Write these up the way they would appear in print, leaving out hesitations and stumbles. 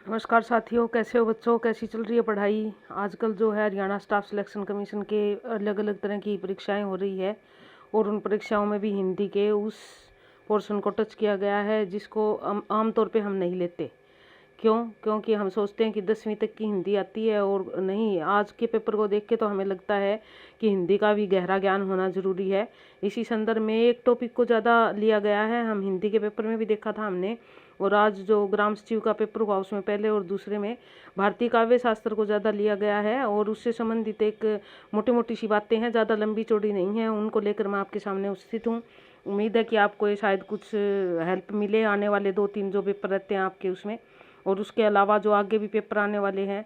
नमस्कार साथियों, कैसे हो बच्चों? कैसी चल रही है पढ़ाई? आजकल जो है हरियाणा स्टाफ सिलेक्शन कमीशन के अलग अलग तरह की परीक्षाएं हो रही है और उन परीक्षाओं में भी हिंदी के उस पोर्शन को टच किया गया है जिसको आम तौर पे हम नहीं लेते। क्योंकि हम सोचते हैं कि 10वीं तक की हिंदी आती है, और नहीं, आज के पेपर को देख के तो हमें लगता है कि हिंदी का भी गहरा ज्ञान होना ज़रूरी है। इसी संदर्भ में एक टॉपिक को ज़्यादा लिया गया है। हम हिंदी के पेपर में भी देखा था हमने, और आज जो ग्राम सचिव का पेपर हुआ उसमें पहले और दूसरे में भारतीय काव्य शास्त्र को ज़्यादा लिया गया है, और उससे संबंधित एक मोटी मोटी सी बातें हैं, ज़्यादा लंबी चौड़ी नहीं है। उनको लेकर मैं आपके सामने उपस्थित हूँ। उम्मीद है कि आपको ये शायद कुछ हेल्प मिले आने वाले 2-3 जो पेपर रहते हैं आपके उसमें, और उसके अलावा जो आगे भी पेपर आने वाले हैं।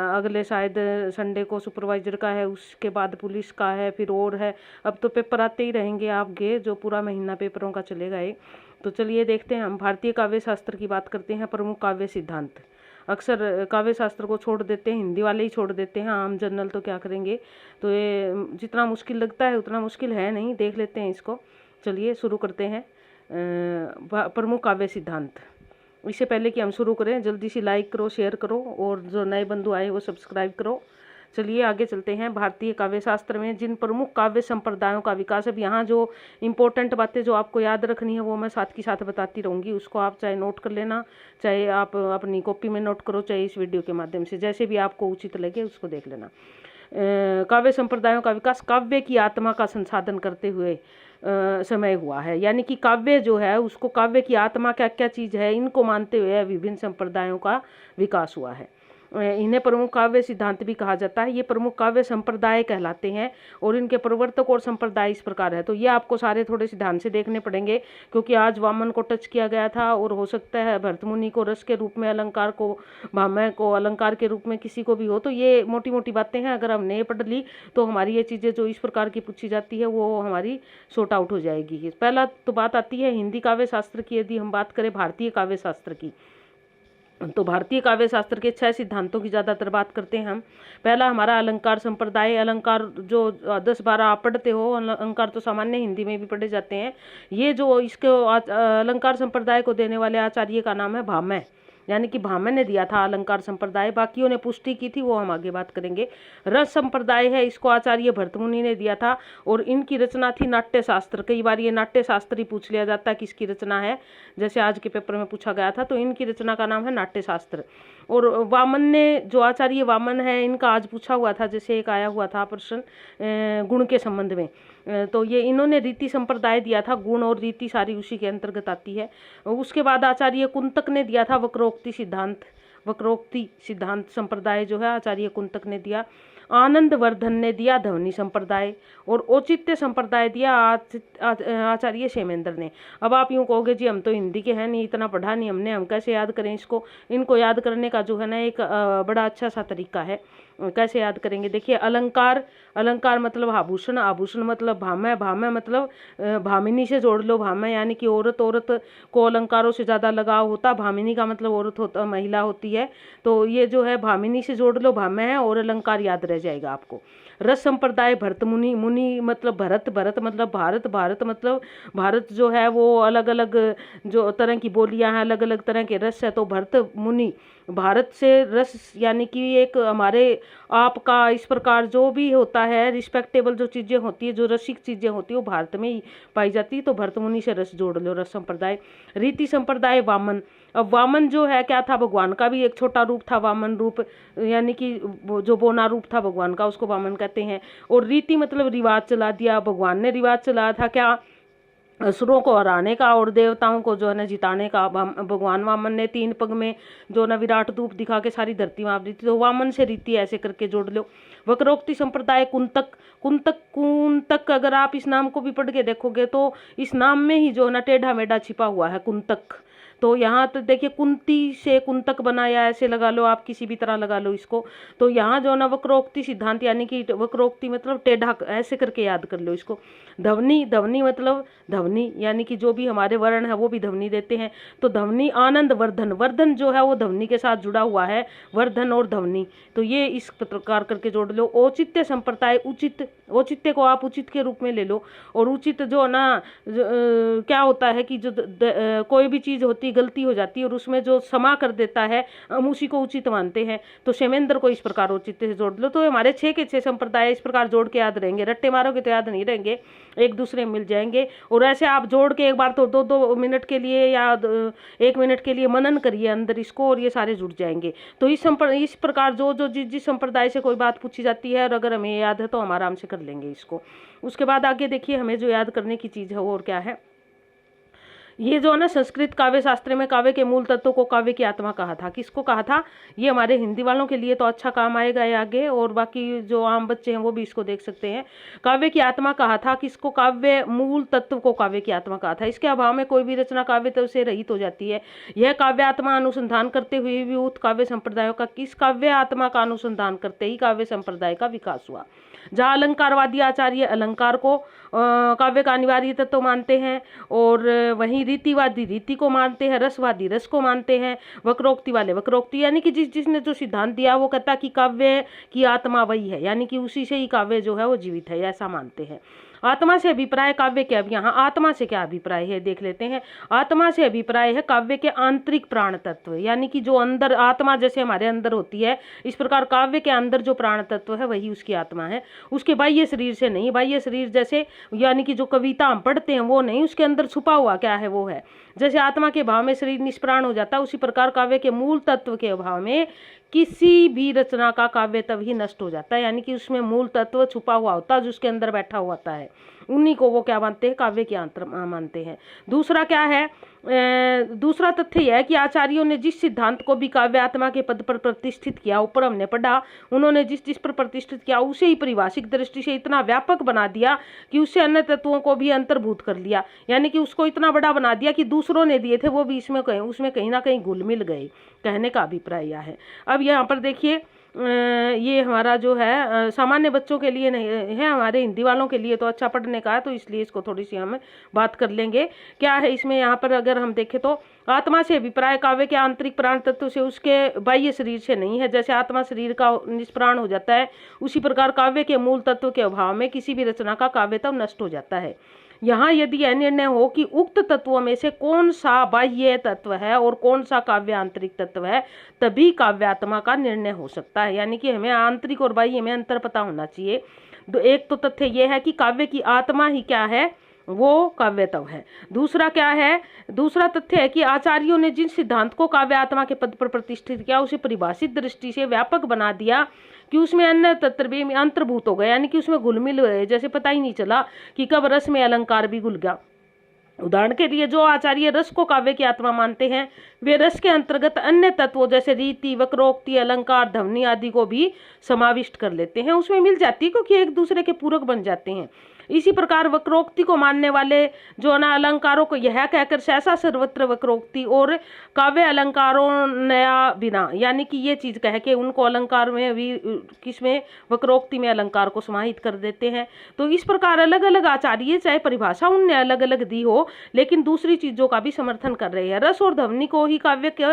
अगले शायद संडे को सुपरवाइजर का है, उसके बाद पुलिस का है, फिर और है। अब तो पेपर आते ही रहेंगे आपके, जो पूरा महीना पेपरों का चलेगा ये। तो चलिए देखते हैं, हम भारतीय काव्य शास्त्र की बात करते हैं। प्रमुख काव्य सिद्धांत। अक्सर काव्य शास्त्र को छोड़ देते हैं, हिंदी वाले ही छोड़ देते हैं, आम जनरल तो क्या करेंगे। तो ये जितना मुश्किल लगता है उतना मुश्किल है नहीं, देख लेते हैं इसको। चलिए शुरू करते हैं। प्रमुख काव्य सिद्धांत। इससे पहले कि हम शुरू करें, जल्दी से लाइक करो, शेयर करो, और जो नए बंधु आए वो सब्सक्राइब करो। चलिए आगे चलते हैं। भारतीय काव्य शास्त्र में जिन प्रमुख काव्य संप्रदायों का विकास। अब यहाँ जो इम्पोर्टेंट बातें जो आपको याद रखनी है वो मैं साथ की साथ बताती रहूँगी, उसको आप चाहे नोट कर लेना, चाहे आप अपनी कॉपी में नोट करो, चाहे इस वीडियो के माध्यम से, जैसे भी आपको उचित लगे उसको देख लेना। काव्य संप्रदायों का विकास काव्य की आत्मा का संसाधन करते हुए समय हुआ है। यानी कि काव्य जो है उसको, काव्य की आत्मा क्या क्या चीज़ है, इनको मानते हुए विभिन्न संप्रदायों का विकास हुआ है। इन्हें प्रमुख काव्य सिद्धांत भी कहा जाता है। ये प्रमुख काव्य संप्रदाय कहलाते हैं, और इनके प्रवर्तक और संप्रदाय इस प्रकार है। तो ये आपको सारे थोड़े से ध्यान से देखने पड़ेंगे, क्योंकि आज वामन को टच किया गया था, और हो सकता है भरतमुनि को रस के रूप में, अलंकार को, भामह को अलंकार के रूप में, किसी को भी हो। तो ये मोटी मोटी बातें हैं, अगर हमने पढ़ ली तो हमारी ये चीज़ें जो इस प्रकार की पूछी जाती है वो हमारी सॉर्ट आउट हो जाएगी। पहला तो बात आती है हिंदी काव्य शास्त्र की। यदि हम बात करें भारतीय काव्य शास्त्र की, तो भारतीय काव्य शास्त्र के 6 सिद्धांतों की ज़्यादातर बात करते हैं हम। पहला हमारा अलंकार संप्रदाय। अलंकार जो 10-12 आप पढ़ते हो, अलंकार तो सामान्य हिंदी में भी पढ़े जाते हैं। ये जो इसको अलंकार संप्रदाय को देने वाले आचार्य का नाम है भामह, यानी कि भामह ने दिया था अलंकार संप्रदाय। बाकियों ने पुष्टि की थी, वो हम आगे बात करेंगे। रस संप्रदाय है, इसको आचार्य भरतमुनि ने दिया था, और इनकी रचना थी नाट्य शास्त्र। कई बार ये नाट्य शास्त्र ही पूछ लिया जाता है किसकी रचना है, जैसे आज के पेपर में पूछा गया था। तो इनकी रचना का नाम है नाट्य शास्त्र। और वामन ने, जो आचार्य वामन है, इनका आज पूछा हुआ था, जैसे एक आया हुआ था प्रश्न गुण के संबंध में। तो ये इन्होंने रीति संप्रदाय दिया था। गुण और रीति सारी उसी के अंतर्गत आती है। उसके बाद आचार्य कुंतक ने दिया था वक्रोक्ति सिद्धांत। वक्रोक्ति सिद्धांत संप्रदाय जो है आचार्य कुंतक ने दिया। आनंद वर्धन ने दिया ध्वनि संप्रदाय, और औचित्य संप्रदाय दिया आचार्य क्षेमेंद्र ने। अब आप यूँ कहोगे जी हम तो हिंदी के हैं नहीं, इतना पढ़ा नहीं हमने, हम कैसे याद करें इसको? इनको याद करने का जो है ना एक बड़ा अच्छा सा तरीका है। कैसे याद करेंगे? देखिए, अलंकार, अलंकार मतलब आभूषण, आभूषण मतलब भामह, भामह मतलब भामिनी से जोड़ लो। भामह यानी कि औरत, औरत को अलंकारों से ज़्यादा लगाव होता। भामिनी का मतलब औरत होता, महिला होती है। तो ये जो है भामिनी से जोड़ लो, भामह है, और अलंकार याद रह जाएगा आपको। रस संप्रदाय भरत मुनि, मुनि मतलब भरत, भरत मतलब भारत, भारत मतलब भारत जो है वो अलग अलग जो तरह की बोलियां हैं, अलग अलग तरह के रस है। तो भरत मुनि, भारत से रस, यानी कि एक हमारे आपका इस प्रकार जो भी होता है, रिस्पेक्टेबल जो चीज़ें होती है, जो रसिक चीज़ें होती है, वो भारत में ही पाई जाती है। तो भरत मुनि से रस जोड़ लो, रस संप्रदाय। रीति संप्रदाय वामन। अब वामन जो है क्या था? भगवान का भी एक छोटा रूप था, वामन रूप, यानी कि जो बोना रूप था भगवान का, उसको वामन कहते हैं। और रीति मतलब रिवाज चला दिया। भगवान ने रिवाज चलाया था क्या? असुरों को हराने का और देवताओं को जो है ना जिताने का। भगवान वामन ने 3 पग में जो ना विराट रूप दिखा के सारी धरती माप दी थी। तो वामन से रीति ऐसे करके जोड़ लो। वक्रोक्ति संप्रदाय कुंतक। कुंतक, कुंतक अगर आप इस नाम को भी पढ़ के देखोगे तो इस नाम में ही जो है ना टेढ़ा मेढ़ा छिपा हुआ है, कुंतक। तो यहाँ तो देखिए, कुंती से कुंतक बनाया, ऐसे लगा लो आप, किसी भी तरह लगा लो इसको। तो यहाँ जो ना वक्रोक्ति सिद्धांत, यानी कि वक्रोक्ति मतलब टेढ़ा, ऐसे करके याद कर लो इसको। ध्वनि, ध्वनि मतलब ध्वनि, यानी कि जो भी हमारे वर्ण है वो भी ध्वनि देते हैं। तो ध्वनि। आनंद वर्धन, वर्धन जो है वो ध्वनि के साथ जुड़ा हुआ है, वर्धन और ध्वनि। तो ये इस प्रकार करके जोड़ लो। औचित्य संप्रदाय, उचित, औचित्य को आप उचित के रूप में ले लो। और उचित जो ना क्या होता है कि जो कोई भी चीज़ होती होती है, गलती हो जाती है और उसमें जो समा कर देता है हम उसी को उचित मानते हैं। तो क्षेमेंद्र को इस प्रकार औचित्य से जोड़ लो तो हमारे 6 के 6 संप्रदाय इस प्रकार जोड़ के याद रहेंगे। रट्टे मारोगे तो याद नहीं रहेंगे, एक दूसरे में मिल जाएंगे। और ऐसे आप जोड़ के एक बार तो 2-2 मिनट के लिए या 1 मिनट के लिए मनन करिए अंदर इसको और ये सारे जुड़ जाएंगे। तो इस प्रकार जो जिस संप्रदाय से कोई बात पूछी जाती है और अगर हमें याद है तो हम आराम से कर लेंगे इसको। उसके बाद आगे देखिए हमें जो याद करने की चीज़ है वो और क्या है। ये जो है ना संस्कृत काव्य शास्त्र में काव्य के मूल तत्वों को काव्य की आत्मा कहा था। किसको कहा था? ये हमारे हिंदी वालों के लिए तो अच्छा काम आएगा ये आगे, और बाकी जो आम बच्चे हैं वो भी इसको देख सकते हैं। काव्य की आत्मा कहा था। किसको? काव्य मूल तत्व को काव्य की आत्मा कहा था। इसके अभाव में कोई भी रचना काव्य तत्व से रहित हो जाती है। यह काव्य आत्मा अनुसंधान करते हुए भी उक्त काव्य संप्रदायों का किस काव्य आत्मा का अनुसंधान करते ही काव्य संप्रदाय का विकास हुआ। जहाँ अलंकारवादी आचार्य अलंकार को काव्य का अनिवार्य तत्व मानते हैं और वहीं रीतिवादी रीति को मानते हैं, रसवादी रस को मानते हैं, वक्रोक्ति वाले वक्रोक्ति, यानी कि जिसने जो सिद्धांत दिया वो कहता कि काव्य की आत्मा वही है, यानी कि उसी से ही काव्य जो है वो जीवित है, ऐसा मानते हैं। आत्मा से अभिप्राय काव्य के, अब यहाँ आत्मा से क्या अभिप्राय है देख लेते हैं। आत्मा से अभिप्राय है काव्य के आंतरिक प्राण तत्व, यानी कि जो अंदर आत्मा जैसे हमारे अंदर होती है इस प्रकार काव्य के अंदर जो प्राण तत्व है वही उसकी आत्मा है, उसके बाह्य शरीर से नहीं। बाह्य शरीर जैसे यानी कि जो कविता हम पढ़ते हैं वो नहीं, उसके अंदर छुपा हुआ क्या है वो है। जैसे आत्मा के अभाव में शरीर निष्प्राण हो जाता है उसी प्रकार काव्य के मूल तत्व के अभाव में किसी भी रचना का काव्य तभी नष्ट हो जाता है, यानी कि उसमें मूल तत्व छुपा हुआ होता है जो उसके अंदर बैठा हुआ होता है, उन्हीं को वो क्या मानते हैं? काव्य की आत्मा मानते हैं। दूसरा क्या है? दूसरा तथ्य यह है कि आचार्यों ने जिस सिद्धांत को भी काव्य आत्मा के पद पर प्रतिष्ठित किया, ऊपर हमने पढ़ा, उन्होंने जिस पर प्रतिष्ठित किया उसे ही परिभाषिक दृष्टि से इतना व्यापक बना दिया कि उससे अन्य तत्वों को भी अंतर्भूत कर लिया, यानी कि उसको इतना बड़ा बना दिया कि दूसरों ने दिए थे वो भी उसमें कहीं ना कहीं घुल मिल गए, कहने का अभिप्राय यह है। अब यहाँ पर देखिए ये हमारा जो है सामान्य बच्चों के लिए नहीं है, हमारे हिंदी वालों के लिए तो अच्छा पढ़ने का है, तो इसलिए इसको थोड़ी सी हम बात कर लेंगे। क्या है इसमें? यहाँ पर अगर हम देखें तो आत्मा से अभिप्राय काव्य के आंतरिक प्राण तत्व से, उसके बाह्य शरीर से नहीं है। जैसे आत्मा शरीर का निष्प्राण हो जाता है उसी प्रकार काव्य के मूल तत्व के अभाव में किसी भी रचना का काव्य तत्व नष्ट हो जाता है। यहाँ यदि यह निर्णय हो कि उक्त तत्वों में से कौन सा बाह्य तत्व है और कौन सा काव्य आंतरिक तत्व है, तभी काव्यात्मा का निर्णय हो सकता है, यानी कि हमें आंतरिक और बाह्य में अंतर पता होना चाहिए। एक तो तथ्य यह है कि काव्य की आत्मा ही क्या है? वो काव्यत्व है। दूसरा क्या है? दूसरा तथ्य है कि आचार्यों ने जिन सिद्धांत को काव्य आत्मा के पद पर प्रतिष्ठित किया उसे परिभाषित दृष्टि से व्यापक बना दिया कि उसमें अन्य तत्व भी अंतर्भूत हो गए, यानी कि उसमें घुलमिल हुए, जैसे पता ही नहीं चला कि कब रस में अलंकार भी घुल गया। उदाहरण के लिए जो आचार्य रस को काव्य की आत्मा मानते हैं वे रस के अंतर्गत अन्य तत्वों जैसे रीति, वक्रोक्ति, अलंकार, ध्वनि आदि को भी समाविष्ट कर लेते हैं, उसमें मिल जाती है क्योंकि एक दूसरे के पूरक बन जाते हैं। इसी प्रकार वक्रोक्ति को मानने वाले जो ना अलंकारों को यह कहकर सहसा सर्वत्र वक्रोक्ति और काव्य अलंकारों नया बिना, यानी कि ये चीज कह के उनको अलंकार में भी किसमें? वक्रोक्ति में अलंकार को समाहित कर देते हैं। तो इस प्रकार अलग अलग आचार्य चाहे परिभाषा उनने अलग अलग दी हो लेकिन दूसरी चीजों का भी समर्थन कर रहे हैं। रस और ध्वनि को ही काव्य के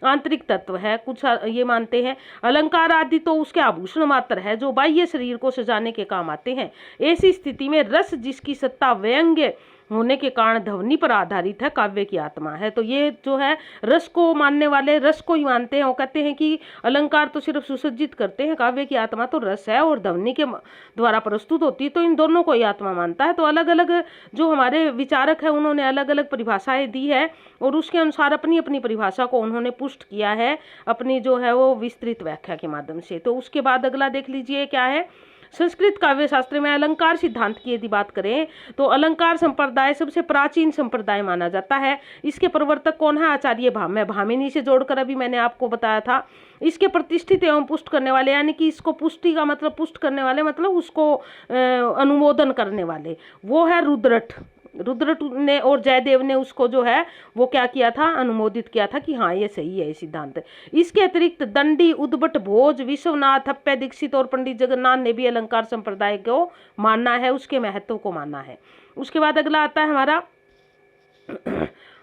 आंतरिक तत्व है, कुछ ये मानते हैं। अलंकार आदि तो उसके आभूषण मात्र है जो बाह्य शरीर को सजाने के काम आते हैं। ऐसी स्थिति में रस जिसकी सत्ता व्यंग्य होने के कारण ध्वनि पर आधारित है, काव्य की आत्मा है। तो ये जो है रस को मानने वाले रस को ही मानते हैं, वो कहते हैं कि अलंकार तो सिर्फ सुसज्जित करते हैं, काव्य की आत्मा तो रस है और ध्वनि के द्वारा प्रस्तुत होती है, तो इन दोनों को ही आत्मा मानता है। तो अलग अलग जो हमारे विचारक है उन्होंने अलग अलग परिभाषाएं दी है और उसके अनुसार अपनी अपनी परिभाषा को उन्होंने पुष्ट किया है अपनी जो है वो विस्तृत व्याख्या के माध्यम से। तो उसके बाद अगला देख लीजिए क्या है। संस्कृत काव्य शास्त्र में अलंकार सिद्धांत की यदि बात करें तो अलंकार संप्रदाय सबसे प्राचीन संप्रदाय माना जाता है। इसके प्रवर्तक कौन है? आचार्य भामिनी से जोड़कर अभी मैंने आपको बताया था। इसके प्रतिष्ठित एवं पुष्ट करने वाले, यानी कि इसको पुष्टि का मतलब पुष्ट करने वाले मतलब उसको अनुमोदन करने वाले, वो है रुद्रट ने और जयदेव ने उसको जो है वो क्या किया था? अनुमोदित किया था कि हाँ ये सही है ये सिद्धांत। इसके अतिरिक्त दंडी, उद्भट, भोज, विश्वनाथ, अप्पय दीक्षित और पंडित जगन्नाथ ने भी अलंकार संप्रदाय को मानना है, उसके महत्व को मानना है। उसके बाद अगला आता है हमारा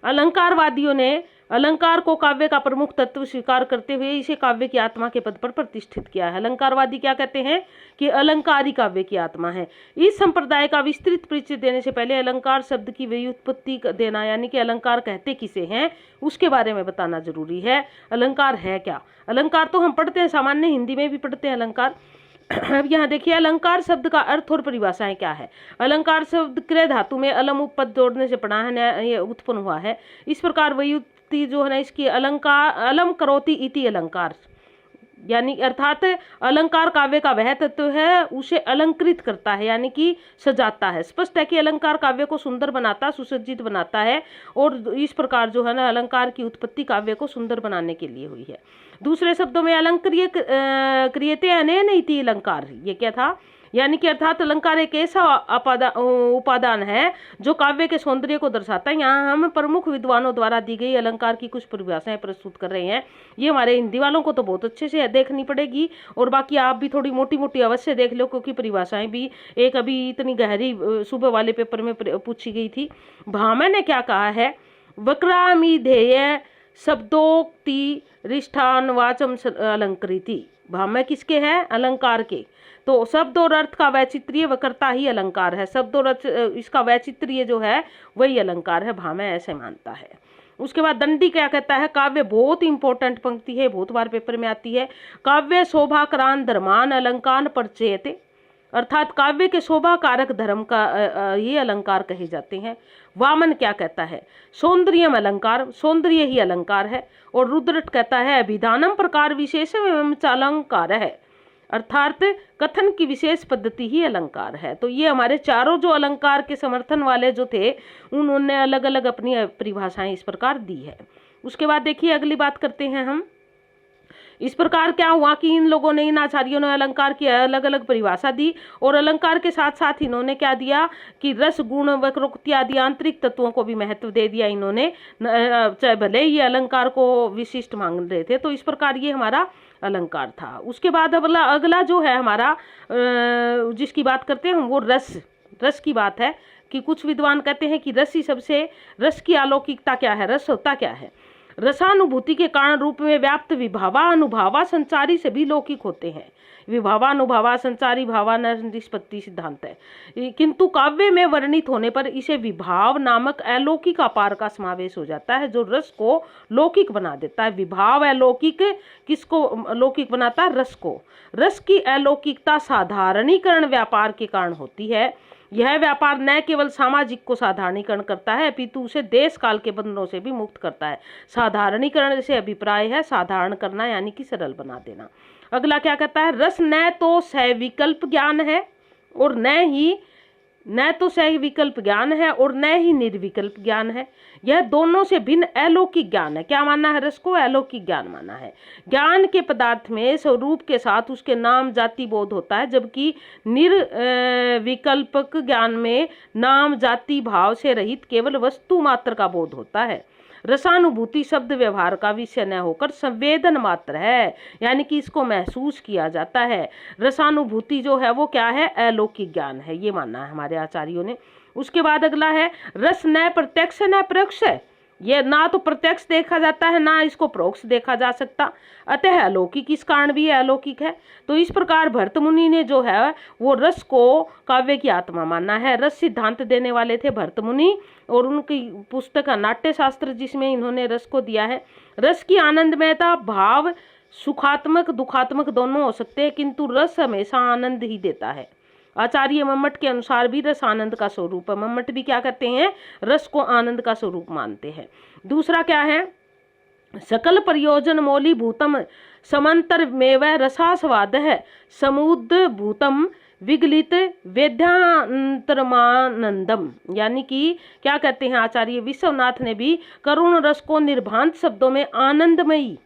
अलंकारवादियों ने अलंकार को काव्य का प्रमुख तत्व स्वीकार करते हुए इसे काव्य की आत्मा के पद पर प्रतिष्ठित किया है। अलंकारवादी क्या कहते हैं कि अलंकार ही काव्य की आत्मा है। इस संप्रदाय का विस्तृत परिचय देने से पहले अलंकार शब्द की व्युत्पत्ति देना, यानी कि अलंकार कहते किसे हैं, उसके बारे में बताना जरूरी है। अलंकार है क्या? अलंकार तो हम पढ़ते हैं, सामान्य हिंदी में भी पढ़ते हैं अलंकार। अब यहाँ देखिए अलंकार शब्द का अर्थ और परिभाषाएं क्या है। अलंकार शब्द क्रय धातु में अलम उपपद जोड़ने से पढ़ा है, ये उत्पन्न हुआ है। इस प्रकार व्युत्पत्ति जो है ना इसकी अलंकार अलम करोति इति अलंकार, यानी अर्थात अलंकार काव्य का वह तत्व है उसे अलंकृत करता है, यानी कि सजाता है। स्पष्ट है कि अलंकार काव्य को सुंदर बनाता, सुसज्जित बनाता है, और इस प्रकार जो है ना अलंकार की उत्पत्ति काव्य को सुंदर बनाने के लिए हुई है। दूसरे शब्दों में अलंक्रिय क्रियते अनेन इति अलंकार, ये क्या था, यानी कि अर्थात अलंकार एक ऐसा उपादान है जो काव्य के सौंदर्य को दर्शाता है। यहाँ हम प्रमुख विद्वानों द्वारा दी गई अलंकार की कुछ परिभाषाएं प्रस्तुत कर रहे हैं। ये हमारे हिंदी वालों को तो बहुत अच्छे से देखनी पड़ेगी, और बाकी आप भी थोड़ी मोटी मोटी अवश्य देख लो, क्योंकि परिभाषाएं भी एक अभी इतनी गहरी सुबह वाले पेपर में पूछी गई थी। भामह ने क्या कहा है, वक्रामिधेय शब्दोक्ति रिष्ठानवाचम अलंकृति। भामह किसके हैं? अलंकार के। तो शब्द और अर्थ का वैचित्र्य वक्रता ही अलंकार है। शब्द और अर्थ इसका वैचित्र्य जो है वही अलंकार है, भामह ऐसे मानता है। उसके बाद दंडी क्या कहता है, काव्य बहुत इंपॉर्टेंट पंक्ति है, बहुत बार पेपर में आती है। काव्य शोभाकरान धर्मान अलंकार परचेते, अर्थात काव्य के शोभा कारक धर्म का ये अलंकार कहे जाते हैं। वामन क्या कहता है, सौंदर्यम अलंकार, सौंदर्य ही अलंकार है। और रुद्रट कहता है अभिधानम प्रकार विशेषम एवं अलंकार है, अर्थात कथन की विशेष पद्धति ही अलंकार है। तो ये हमारे चारों जो अलंकार के समर्थन वाले जो थे उन्होंने अलग अलग अपनी परिभाषाएं इस प्रकार दी है। उसके बाद देखिए अगली बात करते हैं हम। इस प्रकार क्या हुआ कि इन लोगों ने, इन आचार्यों ने अलंकार की अलग अलग परिभाषा दी, और अलंकार के साथ साथ इन्होंने क्या दिया कि रस गुण वक्रोक्ति आदि आंतरिक तत्वों को भी महत्व दे दिया इन्होंने, चाहे भले ये अलंकार को विशिष्ट मांग रहे थे। तो इस प्रकार ये हमारा अलंकार था। उसके बाद अगला जो है हमारा जिसकी बात करते हैं हम, वो रस की बात है कि कुछ विद्वान कहते हैं कि रस ही सबसे, रस की अलौकिकता क्या है, रस होता क्या है, रसानुभूति के कारण रूप में व्याप्त विभावा अनुभावा संचारी सभी लौकिक होते हैं। विभावा अनुभावा संचारी भावा निष्पत्ति सिद्धांत है, किंतु काव्य में वर्णित होने पर इसे विभाव नामक अलौकिक अपार का समावेश हो जाता है, जो रस को लौकिक बना देता है। विभाव अलौकिक किसको लौकिक बनाता है? रस को। रस की अलौकिकता साधारणीकरण व्यापार के कारण होती है। यह व्यापार न केवल सामाजिक को साधारणीकरण करता है, अपितु उसे देश काल के बंधनों से भी मुक्त करता है। साधारणीकरण से अभिप्राय है साधारण करना, यानी कि सरल बना देना। अगला क्या कहता है, रस न तो सविकल्प ज्ञान है और न तो सविकल्प ज्ञान है और न ही निर्विकल्प ज्ञान है। यह दोनों से भिन्न अलौकिक ज्ञान है। क्या मानना है? रस को अलौकिक ज्ञान मानना है। ज्ञान के पदार्थ में स्वरूप के साथ उसके नाम जाति बोध होता है, जबकि निर्विकल्पक ज्ञान में नाम जाति भाव से रहित केवल वस्तु मात्र का बोध होता है। रसानुभूति शब्द व्यवहार का विषय न होकर संवेदन मात्र है, यानी कि इसको महसूस किया जाता है। रसानुभूति जो है वो क्या है? अलौकिक ज्ञान है, ये मानना है हमारे आचार्यों ने। उसके बाद अगला है, रस न प्रत्यक्ष न परोक्ष है। ये ना तो प्रत्यक्ष देखा जाता है ना इसको परोक्ष देखा जा सकता, अतः अलौकिक इस कारण भी अलौकिक है। तो इस प्रकार भरत मुनि ने जो है वो रस को काव्य की आत्मा माना है। रस सिद्धांत देने वाले थे भरत मुनि, और उनकी पुस्तक नाट्य शास्त्र जिसमें इन्होंने रस को दिया है। रस की आनंदमयता भाव सुखात्मक दुखात्मक दोनों हो सकते हैं, किंतु रस हमेशा आनंद ही देता है। आचार्य मम्मट के अनुसार भी रस आनंद का स्वरूप है। मम्मट भी क्या कहते हैं? रस को आनंद का स्वरूप मानते हैं। दूसरा क्या है, सकल प्रयोजन मौली भूतम समंतर में वह रसास्वाद है समुद्र भूतम विगलित वेद्यांतरमानंदम, यानी कि क्या कहते हैं आचार्य विश्वनाथ ने भी करुण रस को निर्भांत शब्दों में आनंदमयी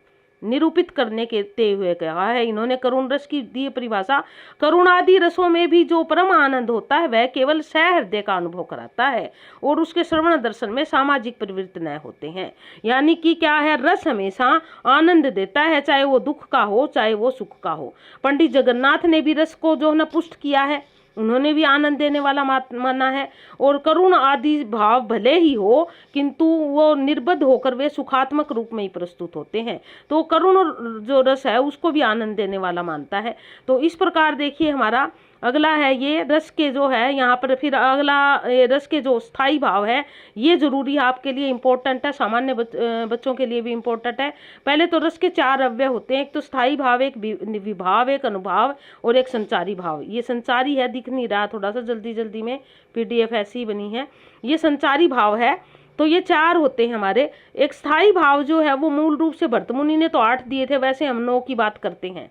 निरूपित करने के हुए कहा है। इन्होंने करुण रस की दी परिभाषा, करुण आदि रसों में भी जो परम आनंद होता है वह केवल सहृदय का अनुभव कराता है, और उसके श्रवण दर्शन में सामाजिक प्रवृत्ति न होते हैं। यानी कि क्या है, रस हमेशा आनंद देता है, चाहे वो दुख का हो चाहे वो सुख का हो। पंडित जगन्नाथ ने भी रस को जो है पुष्ट किया है, उन्होंने भी आनंद देने वाला माना है। और करुण आदि भाव भले ही हो किंतु वो निर्बद्ध होकर वे सुखात्मक रूप में ही प्रस्तुत होते हैं, तो करुण जो रस है उसको भी आनंद देने वाला मानता है। तो इस प्रकार देखिए हमारा अगला है ये रस के जो है यहाँ पर, फिर अगला रस के जो स्थायी भाव है ये जरूरी है आपके लिए, इम्पोर्टेंट है, सामान्य बच्चों के लिए भी इम्पोर्टेंट है। पहले तो रस के 4 अव्यय होते हैं, एक तो स्थायी भाव, एक विभाव, एक अनुभाव और एक संचारी भाव। ये संचारी है, दिख नहीं रहा, थोड़ा सा जल्दी जल्दी में PDF ऐसी ही बनी है, ये संचारी भाव है। तो ये 4 होते हैं हमारे। एक स्थायी भाव जो है वो मूल रूप से भर्तमुनि ने तो 8 दिए थे, वैसे हम 9 की बात करते हैं,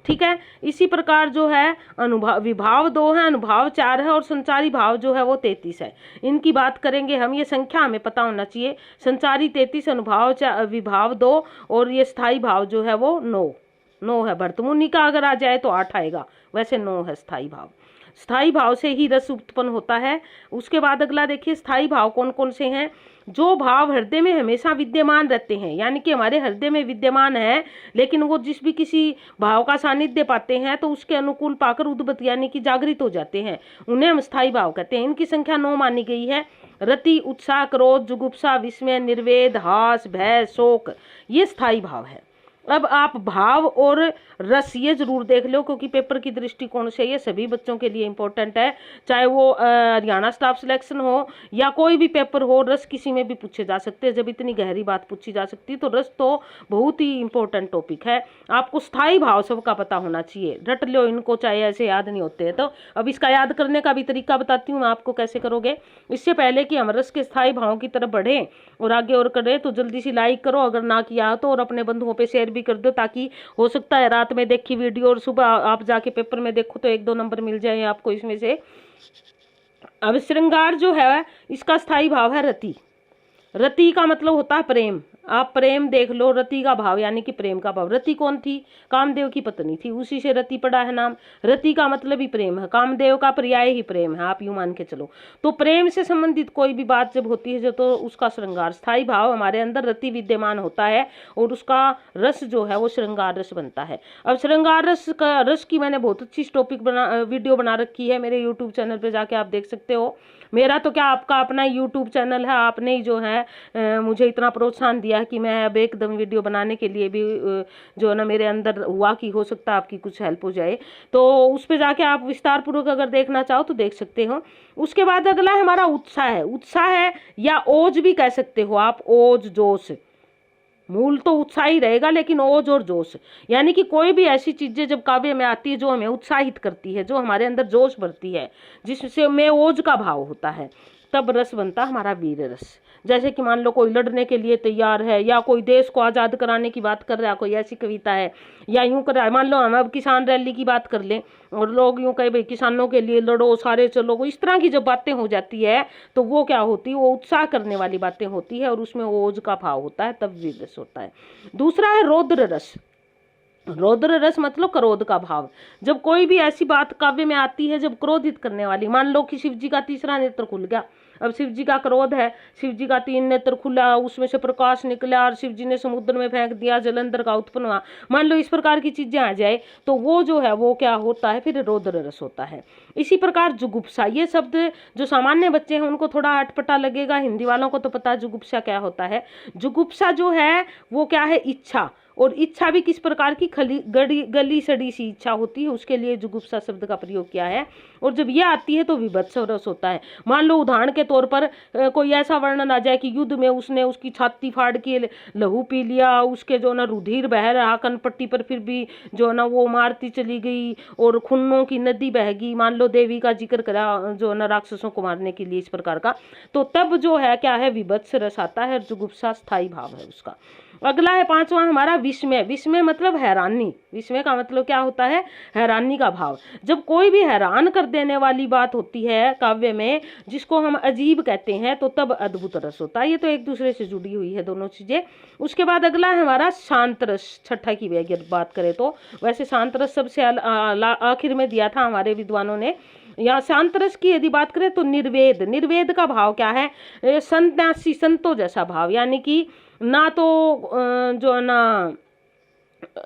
ठीक है। इसी प्रकार जो है विभाव 2 है, अनुभाव 4 है और संचारी भाव जो है वो 33 है। इनकी बात करेंगे हम, ये संख्या हमें पता होना चाहिए। संचारी 33, अनुभाव विभाव 2 और ये स्थायी भाव जो है वो 9 है। भर्तमुनि का अगर आ जाए तो 8 आएगा, वैसे 9 है स्थायी भाव। स्थायी भाव से ही रस उत्पन्न होता है। उसके बाद अगला देखिए स्थायी भाव कौन कौन से हैं। जो भाव हृदय में हमेशा विद्यमान रहते हैं, यानी कि हमारे हृदय में विद्यमान है लेकिन वो जिस भी किसी भाव का सानिध्य पाते हैं तो उसके अनुकूल पाकर उद्भत यानी कि जागृत हो जाते हैं, उन्हें हम स्थायी भाव कहते हैं। इनकी संख्या 9 मानी गई है। रति, उत्साह, क्रोध, जुगुप्सा, विस्मय, निर्वेद, हास, भय, शोक, ये स्थायी भाव है। अब आप भाव और रस ये जरूर देख लो, क्योंकि पेपर की दृष्टिकोण से ये सभी बच्चों के लिए इम्पोर्टेंट है, चाहे वो हरियाणा स्टाफ सिलेक्शन हो या कोई भी पेपर हो। रस किसी में भी पूछे जा सकते हैं, जब इतनी गहरी बात पूछी जा सकती है तो रस तो बहुत ही इम्पोर्टेंट टॉपिक है। आपको स्थायी भाव सबका पता होना चाहिए, रट लो इनको, चाहे ऐसे याद नहीं होते हैं। तो अब इसका याद करने का भी तरीका बताती हूँ मैं आपको कैसे करोगे। इससे पहले कि हम रस के स्थायी भावों की तरफ बढ़ें और आगे और करें तो जल्दी से लाइक करो अगर ना किया तो, और अपने बंधुओं पे शेयर भी कर दो, ताकि हो सकता है रात में देखी वीडियो और सुबह आप जाके पेपर में देखो तो 1-2 नंबर मिल जाए आपको इसमें से। अब श्रृंगार जो है इसका स्थायी भाव है रति। रति का मतलब होता है प्रेम। आप प्रेम देख लो, रति का भाव यानी कि प्रेम का भाव। रति कौन थी? कामदेव की पत्नी थी, उसी से रति पड़ा है नाम। रति का मतलब ही प्रेम है, कामदेव का पर्याय ही प्रेम है, आप यूं मान के चलो। तो प्रेम से संबंधित कोई भी बात जब होती है तो उसका श्रृंगार, स्थायी भाव हमारे अंदर रति विद्यमान होता है और उसका रस जो है वो श्रृंगार रस बनता है। अब श्रृंगार रस की मैंने बहुत अच्छी टॉपिक वीडियो बना रखी है, मेरे यूट्यूब चैनल पर जाके आप देख सकते हो। मेरा तो क्या, आपका अपना यूट्यूब चैनल है, आपने ही जो है मुझे इतना प्रोत्साहन दिया कि मैं अब एकदम वीडियो बनाने के लिए भी जो है ना मेरे अंदर हुआ कि हो सकता है आपकी कुछ हेल्प हो जाए, तो उस पर जाके आप विस्तार पूर्वक अगर देखना चाहो तो देख सकते हो। उसके बाद अगला हमारा उत्साह है। उत्साह है या ओज भी कह सकते हो आप, ओज, जोश। मूल तो उत्साह ही रहेगा लेकिन ओज और जोश, यानी कि कोई भी ऐसी चीजें जब काव्य में आती है जो हमें उत्साहित करती है, जो हमारे अंदर जोश भरती है, जिससे में ओज का भाव होता है, तब रस बनता हमारा वीर रस। जैसे कि मान लो कोई लड़ने के लिए तैयार है या कोई देश को आज़ाद कराने की बात कर रहा है, कोई ऐसी कविता है या यूं कर रहा है। मान लो हम अब किसान रैली की बात कर लें और लोग यूं कहे भाई किसानों के लिए लड़ो, सारे चलो, इस तरह की जब बातें हो जाती है तो वो क्या होती है, वो उत्साह करने वाली बातें होती है और उसमें ओज का भाव होता है, तब वीर रस होता है। दूसरा है रौद्र रस। रौद्र रस मतलब क्रोध का भाव। जब कोई भी ऐसी बात काव्य में आती है जब क्रोधित करने वाली, मान लो कि शिव जी का 3रा नेत्र खुल गया, अब शिव जी का क्रोध है, शिव जी का 3 नेत्र खुला, उसमें से प्रकाश निकला और शिव जी ने समुद्र में फेंक दिया, जलंधर का उत्पन्न हुआ, मान लो इस प्रकार की चीजें आ जाए तो वो जो है वो क्या होता है, फिर रौद्र रस होता है। इसी प्रकार जुगुप्सा, ये शब्द जो सामान्य बच्चे हैं उनको थोड़ा अटपटा लगेगा, हिंदी वालों को तो पता है जुगुप्सा क्या होता है। जुगुप्सा जो है वो क्या है, इच्छा, और इच्छा भी किस प्रकार की गली सड़ी सी इच्छा होती है, उसके लिए जुगुप्सा शब्द का प्रयोग किया है। और जब ये आती है तो विभत्स रस होता है। मान लो उदाहरण के तौर पर कोई ऐसा वर्णन आ जाए कि युद्ध में उसने उसकी छाती फाड़ के लहू पी लिया, उसके जो ना रुधिर बह रहा कनपट्टी पर, फिर भी जो ना वो मारती चली गई और खूनों की नदी बह गई। मान लो देवी का जिक्र करा जो ना राक्षसों को मारने के लिए, इस प्रकार का, तो तब जो है क्या है, विभत्स रस आता है, जुगुप्सा स्थायी भाव है उसका। अगला है 5वां हमारा विस्मय। विस्मय मतलब हैरानी। विस्मय का मतलब क्या होता है, हैरानी का भाव। जब कोई भी हैरान कर देने वाली बात होती है काव्य में, जिसको हम अजीब कहते हैं, तो तब अद्भुत रस होता है। ये तो एक दूसरे से जुड़ी हुई है दोनों चीजें। उसके बाद अगला है हमारा शांत रस। 6ठा की बात करें तो वैसे शांत रस सबसे आखिर में दिया था हमारे विद्वानों ने। या शांत रस की यदि बात करें तो निर्वेद। निर्वेद का भाव क्या है, संन्यासी, संतों जैसा भाव, यानी कि ना तो जो ना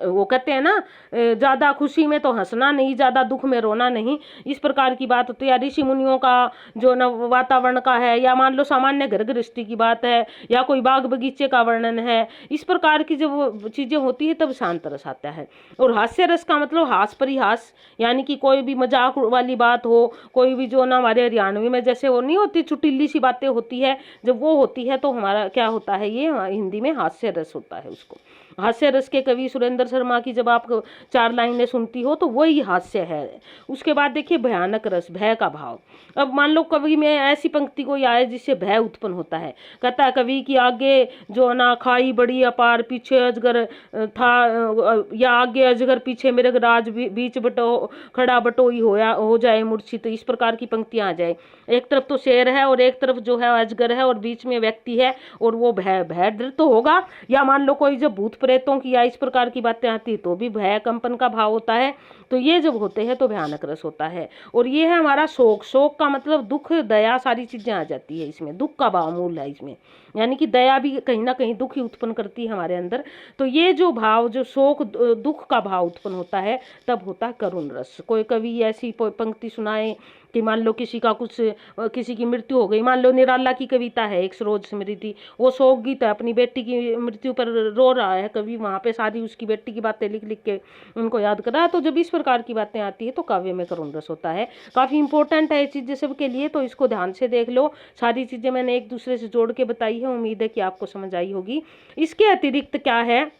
वो कहते हैं ना, ज्यादा खुशी में तो हंसना नहीं, ज्यादा दुख में रोना नहीं, इस प्रकार की बात होती है। ऋषि मुनियों का जो न वातावरण का है, या मान लो सामान्य घर गृहस्थी की बात है, या कोई बाग बगीचे का वर्णन है, इस प्रकार की जब चीजें होती है तब शांत रस आता है। और हास्य रस का मतलब हास परिहास, यानी कि कोई भी मजाक वाली बात हो, कोई भी जो ना हमारे हरियाणवी में जैसे वो नहीं होती चुटिल्ली सी बातें होती है, जब वो होती है तो हमारा क्या होता है, ये हिंदी में हास्य रस होता है उसको। हास्य रस के कवि सुरेंद्र शर्मा की जब आप 4 लाइनें सुनती हो तो वही हास्य है। उसके बाद देखिए भयानक रस, भय का भाव। अब मान लो कवि में ऐसी पंक्ति कोई आए जिससे भय उत्पन्न होता है, कहता है कवि की आगे जो ना खाई बड़ी अपार, पीछे अजगर था, या आगे अजगर पीछे मृगराज, बीच बटो खड़ा बटोई हो जाए मूर्छित। तो इस प्रकार की पंक्तियां आ जाए, एक तरफ तो शेर है और एक तरफ जो है अजगर है और बीच में व्यक्ति है, और वो भय भय डर तो होगा। या मान लो कोई जब भूत प्रेतों की या इस प्रकार की बातें आती तो भी भय कंपन का भाव होता है। तो ये जब होते हैं तो भयानक रस होता है। और ये है हमारा शोक। शोक का मतलब दुख, दया, सारी चीजें आ जाती है इसमें, दुख का भाव मूल है इसमें, यानी कि दया भी कहीं ना कहीं दुख ही उत्पन्न करती है हमारे अंदर। तो ये जो भाव, जो शोक दुख का भाव उत्पन्न होता है, तब होता है करुण रस। कोई कवि ऐसी पंक्ति सुनाए कि मान लो किसी का कुछ, किसी की मृत्यु हो गई, मान लो निराला की कविता है एक सरोज स्मृति, वो शोक गीत है, अपनी बेटी की मृत्यु पर रो रहा है कवि, वहाँ पे सारी उसकी बेटी की बातें लिख लिख के उनको याद कर रहा है। तो जब इस प्रकार की बातें आती है तो काव्य में करुण रस होता है। काफी इंपॉर्टेंट है ये चीजें सबके लिए, तो इसको ध्यान से देख लो। सारी चीजें मैंने एक दूसरे से जोड़ के बताई है, उम्मीद है कि आपको समझ आई होगी। इसके अतिरिक्त क्या है,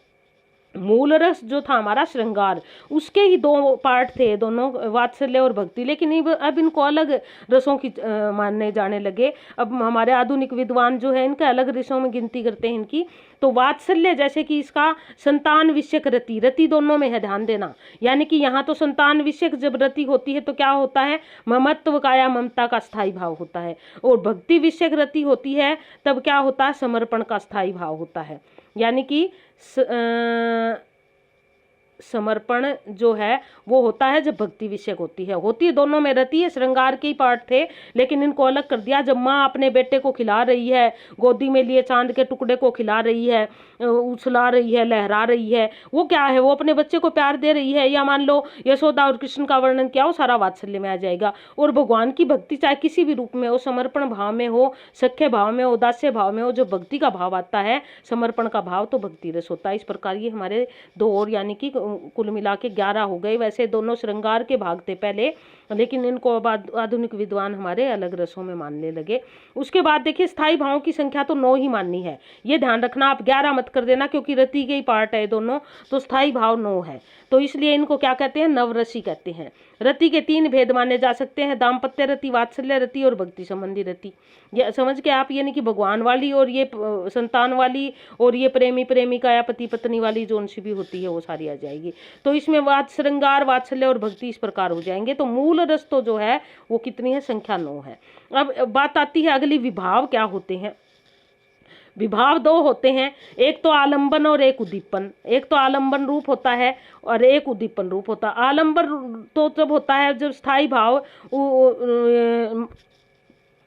मूल रस जो था हमारा श्रृंगार, उसके ही 2 पार्ट थे, दोनों वात्सल्य और भक्ति, लेकिन अब इनको अलग रसों की मानने जाने लगे। अब हमारे आधुनिक विद्वान जो है इनका अलग रसों में गिनती करते हैं इनकी। तो वात्सल्य जैसे कि इसका संतान विषयक रति, रति दोनों में है, ध्यान देना, यानी कि यहाँ तो संतान विषयक जब रति होती है तो क्या होता है, ममत्व का या ममता का स्थायी भाव होता है। और भक्ति विषयक रति होती है तब क्या होता है, समर्पण का स्थायी भाव होता है। यानी कि समर्पण जो है वो होता है जब भक्ति विषयक होती है दोनों में रहती है। श्रृंगार के ही पार्ट थे, लेकिन इनको अलग कर दिया। जब माँ अपने बेटे को खिला रही है, गोदी में लिए चांद के टुकड़े को खिला रही है, उछला रही है, लहरा रही है, वो क्या है, वो अपने बच्चे को प्यार दे रही है। या मान लो यशोदा और कृष्ण का वर्णन किया, वो सारा वात्सल्य में आ जाएगा। और भगवान की भक्ति चाहे किसी भी रूप में हो, समर्पण भाव में हो, सख्य भाव में हो, उदास्य भाव में हो, जो भक्ति का भाव आता है, समर्पण का भाव, तो भक्ति रस होता है। इस प्रकार ये हमारे 2 और यानी कि कुल मिला के 11 हो गए। वैसे दोनों श्रृंगार के भाग थे पहले, लेकिन इनको आधुनिक विद्वान हमारे अलग रसों में मानने लगे। उसके बाद देखिए स्थायी भावों की संख्या तो 9 ही माननी है, ये ध्यान रखना, आप 11 मत कर देना, क्योंकि रति के ही पार्ट है दोनों, तो स्थायी भाव 9 है। तो इसलिए इनको क्या कहते हैं, नवरसी कहते हैं। रति के 3 भेद माने जा सकते हैं, दाम्पत्य रति, वात्सल्य रति और भक्ति संबंधी रति। ये समझ के आप, यानी कि भगवान वाली और ये संतान वाली और ये प्रेमी प्रेमिका या पति पत्नी वाली जोन सी भी होती है वो सारी आ जाएगी। तो इसमें श्रृंगार, वात्सल्य और भक्ति इस प्रकार हो जाएंगे। तो मूल रस तो जो है वो कितनी है, संख्या 9 है। अब बात आती है अगली, विभाव क्या होते हैं। विभाव 2 होते हैं, एक तो आलंबन और एक उद्दीपन। एक तो आलंबन रूप होता है और एक उद्दीपन रूप होता है। आलंबन तो जब होता है जब स्थायी भाव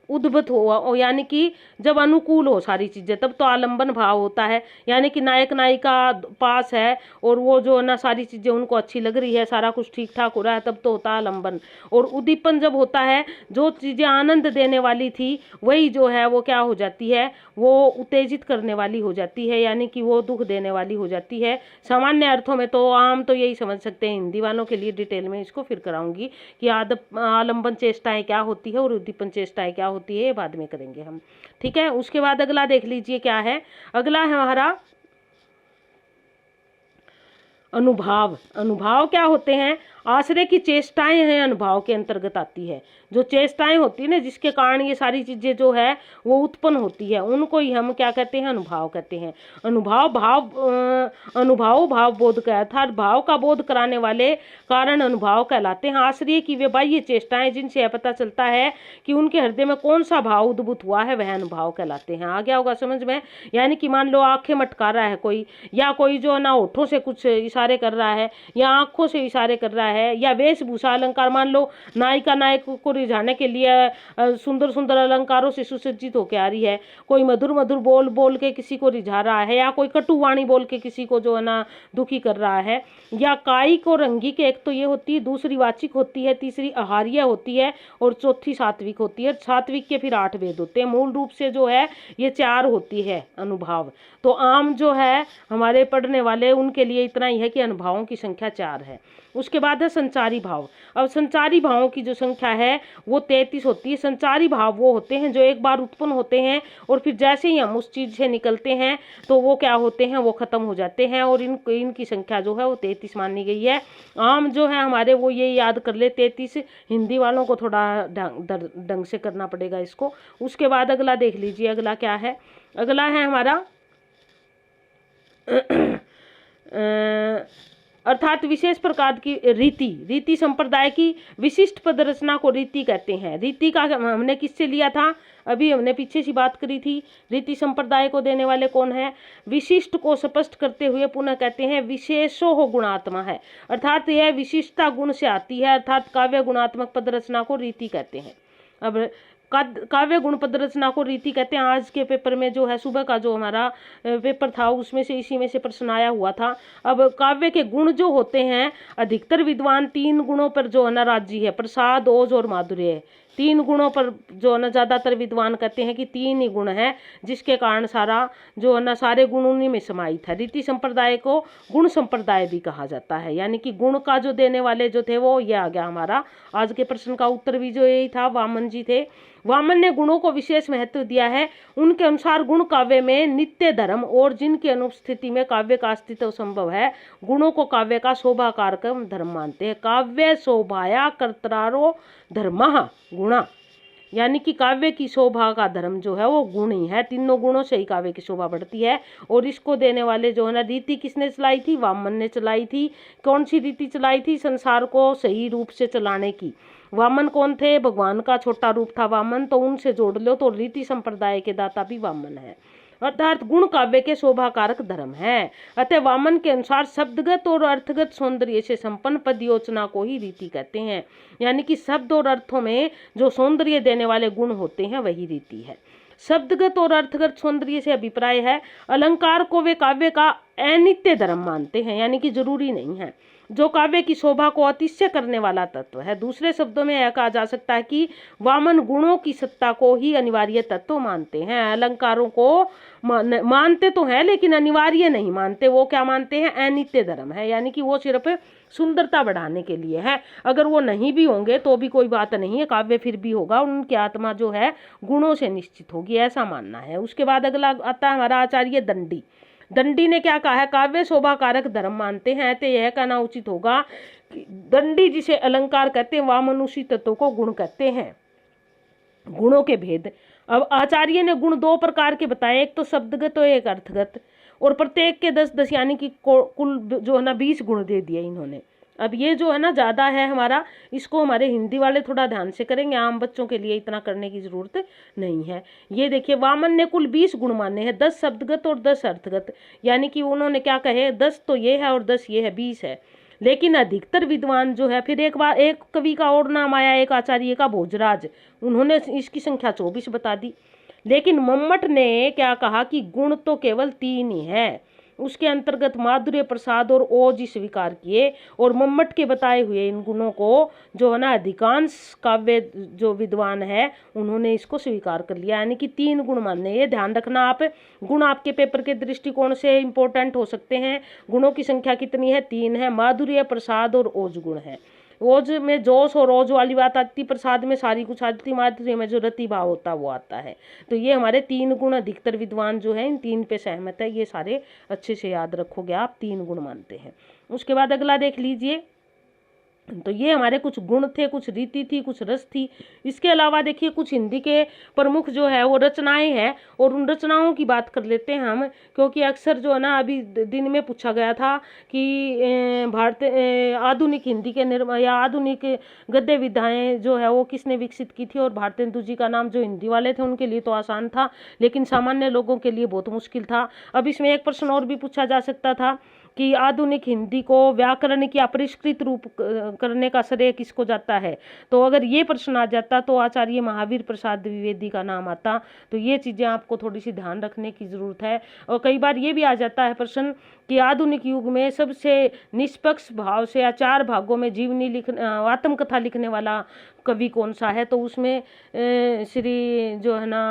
उद्भूत हो, यानी कि जब अनुकूल हो सारी चीजें, तब तो आलंबन भाव होता है। यानी कि नायक नायिका पास है और वो जो ना सारी चीजें उनको अच्छी लग रही है, सारा कुछ ठीक ठाक हो रहा है, तब तो होता है आलंबन। और उद्दीपन जब होता है, जो चीजें आनंद देने वाली थी वही जो है वो क्या हो जाती है, वो उत्तेजित करने वाली हो जाती है, यानी कि वो दुख देने वाली हो जाती है। सामान्य अर्थों में तो आम तो यही समझ सकते हैं, हिंदी वालों के लिए डिटेल में इसको फिर कराऊंगी कि आलंबन चेष्टाएं क्या होती है और उद्दीपन चेष्टाएं क्या होती है, बाद में करेंगे हम, ठीक है। उसके बाद अगला देख लीजिए क्या है, अगला है हमारा अनुभाव। अनुभाव क्या होते हैं, आश्रय की चेष्टाएं हैं, अनुभाव के अंतर्गत आती है। जो चेष्टाएं होती है ना, जिसके कारण ये सारी चीजें जो है वो उत्पन्न होती है, उनको ही हम क्या कहते हैं, अनुभाव कहते हैं। अनुभाव अनुभव भाव बोध का, अर्थात भाव का बोध कराने वाले कारण अनुभाव कहलाते हैं। आश्रय की वे बाह्य चेष्टाएं जिनसे यह पता चलता है कि उनके हृदय में कौन सा भाव उद्भूत हुआ है, वह अनुभाव कहलाते हैं। आ गया होगा समझ में। यानी कि मान लो आंखें मटका रहा है कोई, या कोई जो ना होठों से कुछ इशारे कर रहा है या आंखों से इशारे कर रहा है, या वेशभूषा अलंकार, मान लो नायिका नायक को रिझाने के लिए सुंदर सुंदर अलंकारों से सुसज्जित होकर आ रही है, कोई मधुर मधुर बोल बोल के किसी को रिझा रहा है, या कोई कटुवाणी बोल के किसी को जो है ना दुखी कर रहा है, या कायिक और अंगिक, एक तो ये होती है, दूसरी वाचिक होती है, तीसरी आहार्य होती है, और चौथी सात्विक होती है। सात्विक के फिर 8 वेद होते हैं। मूल रूप से जो है ये 4 होती है अनुभाव। तो आम जो है हमारे पढ़ने वाले उनके लिए इतना ही है कि अनुभावों की संख्या 4 है। उसके बाद है संचारी भाव। अब संचारी भावों की जो संख्या है वो 33 होती है। संचारी भाव वो होते हैं जो एक बार उत्पन्न होते हैं और फिर जैसे ही हम उस चीज़ से निकलते हैं तो वो क्या होते हैं, वो खत्म हो जाते हैं, और इनकी संख्या जो है वो 33 मानी गई है। आम जो है हमारे वो ये याद कर ले 33, हिंदी वालों को थोड़ा ढंग से करना पड़ेगा इसको। उसके बाद अगला देख लीजिए, अगला क्या है, अगला है हमारा अर्थात विशेष प्रकार की रीति संप्रदाय की विशिष्ट पद रचना को रीति कहते हैं। रीति का हमने किससे लिया था, अभी हमने पीछे सी बात करी थी। रीति संप्रदाय को देने वाले कौन है, विशिष्ट को स्पष्ट करते हुए पुनः कहते हैं विशेषो हो गुणात्मा है, अर्थात यह विशिष्टता गुण से आती है, अर्थात काव्य गुणात्मक पद रचना को रीति कहते हैं। अब काव्य गुण पद रचना को रीति कहते हैं। आज के पेपर में जो है सुबह का जो हमारा पेपर था उसमें से इसी में से प्रश्न आया हुआ था। अब काव्य के गुण जो होते हैं, अधिकतर विद्वान 3 गुणों पर जो है ना राजी है, प्रसाद, ओज और माधुर्य। 3 गुणों पर जो है ना ज़्यादातर विद्वान कहते हैं कि 3 ही गुण हैं, जिसके कारण सारा जो है ना सारे गुण उन्हीं में समाहित है। रीति संप्रदाय को गुण संप्रदाय भी कहा जाता है, यानी कि गुण का जो देने वाले जो थे वो ये आ गया हमारा। आज के प्रश्न का उत्तर भी जो यही था, वामन जी थे। वामन ने गुणों को विशेष महत्व दिया है। उनके अनुसार गुण काव्य में नित्य धर्म और जिनकी अनुपस्थिति में काव्य का अस्तित्व संभव है, गुणों को काव्य का शोभा कारक धर्म मानते हैं। काव्य शोभाया कर्तारो धर्मः गुणा, यानी कि काव्य की शोभा का धर्म जो है वो गुण ही है। तीनों गुणों से ही काव्य की शोभा बढ़ती है। और इसको देने वाले जो है ना रीति किसने चलाई थी, वामन ने चलाई थी। कौन सी रीति चलाई थी, संसार को सही रूप से चलाने की। वामन कौन थे, भगवान का छोटा रूप था वामन, तो उनसे जोड़ लो तो रीति संप्रदाय के दाता भी वामन है, अर्थात गुण काव्य के शोभा कारक धर्म है। अतः वामन के अनुसार शब्दगत और अर्थगत सौंदर्य से संपन्न पद योजना को ही रीति कहते हैं, यानी कि शब्द और अर्थों में जो सौंदर्य देने वाले गुण होते हैं वही रीति है। शब्दगत और अर्थगत सौंदर्य से अभिप्राय है अलंकार को वे काव्य का अनित्य धर्म मानते हैं, यानी कि जरूरी नहीं है, जो काव्य की शोभा को अतिशय करने वाला तत्व है। दूसरे शब्दों में यह कहा जा सकता है कि वामन गुणों की सत्ता को ही अनिवार्य तत्व मानते हैं। अलंकारों को मानते तो हैं लेकिन अनिवार्य नहीं मानते। वो क्या मानते हैं, अनित्य धर्म है, यानी कि वो सिर्फ सुंदरता बढ़ाने के लिए है। अगर वो नहीं भी होंगे तो भी कोई बात नहीं है, काव्य फिर भी होगा, उनकी आत्मा जो है गुणों से निश्चित होगी, ऐसा मानना है। उसके बाद अगला आता है हमारा आचार्य दंडी। दंडी ने क्या कहा है, काव्य शोभा कारक धर्म मानते हैं, तो यह कहना उचित होगा कि दंडी जिसे अलंकार कहते हैं, वामन उसी तत्व को गुण कहते हैं। गुणों के भेद, अब आचार्य ने गुण 2 प्रकार के बताए, एक तो शब्दगत और एक अर्थगत, और प्रत्येक के 10-10 यानी कि कुल जो है ना 20 गुण दे दिए इन्होंने। अब ये जो है ना ज़्यादा है हमारा, इसको हमारे हिंदी वाले थोड़ा ध्यान से करेंगे, आम बच्चों के लिए इतना करने की ज़रूरत नहीं है। ये देखिए वामन ने कुल 20 गुण माने हैं, 10 शब्दगत और 10 अर्थगत, यानी कि उन्होंने क्या कहे, 10 तो ये है और 10 ये है, 20 है। लेकिन अधिकतर विद्वान जो है, फिर एक बार एक कवि का और नाम आया, एक आचार्य का भोजराज, उन्होंने इसकी संख्या 24 बता दी। लेकिन मम्मट ने क्या कहा कि गुण तो केवल 3 ही है, उसके अंतर्गत माधुर्य, प्रसाद और ओज स्वीकार किए। और मम्मट के बताए हुए इन गुणों को जो है ना अधिकांश काव्य जो विद्वान है उन्होंने इसको स्वीकार कर लिया, यानी कि 3 गुण मानने। ये ध्यान रखना आप, गुण आपके पेपर के दृष्टिकोण से इंपॉर्टेंट हो सकते हैं। गुणों की संख्या कितनी है, 3 है, माधुर्य, प्रसाद और ओज गुण है। ओज में जोश और ओज वाली बात आती, प्रसाद में सारी कुछ आती, माधुर्य में जो रति भाव होता है वो आता है। तो ये हमारे 3 गुण अधिकतर विद्वान जो है इन 3 पे सहमत है। ये सारे अच्छे से याद रखोगे आप, 3 गुण मानते हैं। उसके बाद अगला देख लीजिए, तो ये हमारे कुछ गुण थे, कुछ रीति थी, कुछ रस थी। इसके अलावा देखिए कुछ हिंदी के प्रमुख जो है वो रचनाएं हैं, और उन रचनाओं की बात कर लेते हैं हम, क्योंकि अक्सर जो है ना अभी दिन में पूछा गया था कि भारतीय आधुनिक हिंदी के या आधुनिक गद्य विधाएं जो है वो किसने विकसित की थी। और भारतेंदु जी का नाम जो हिंदी वाले थे उनके लिए तो आसान था, लेकिन सामान्य लोगों के लिए बहुत मुश्किल था। अब इसमें एक प्रश्न और भी पूछा जा सकता था कि आधुनिक हिंदी को व्याकरण की अपरिष्कृत रूप करने का श्रेय किसको जाता है। तो अगर ये प्रश्न आ जाता तो आचार्य महावीर प्रसाद द्विवेदी का नाम आता। तो ये चीज़ें आपको थोड़ी सी ध्यान रखने की ज़रूरत है। और कई बार ये भी आ जाता है प्रश्न कि आधुनिक युग में सबसे निष्पक्ष भाव से या 4 भागों में जीवनी आत्मकथा लिखने वाला कवि कौन सा है। तो उसमें श्री जो है ना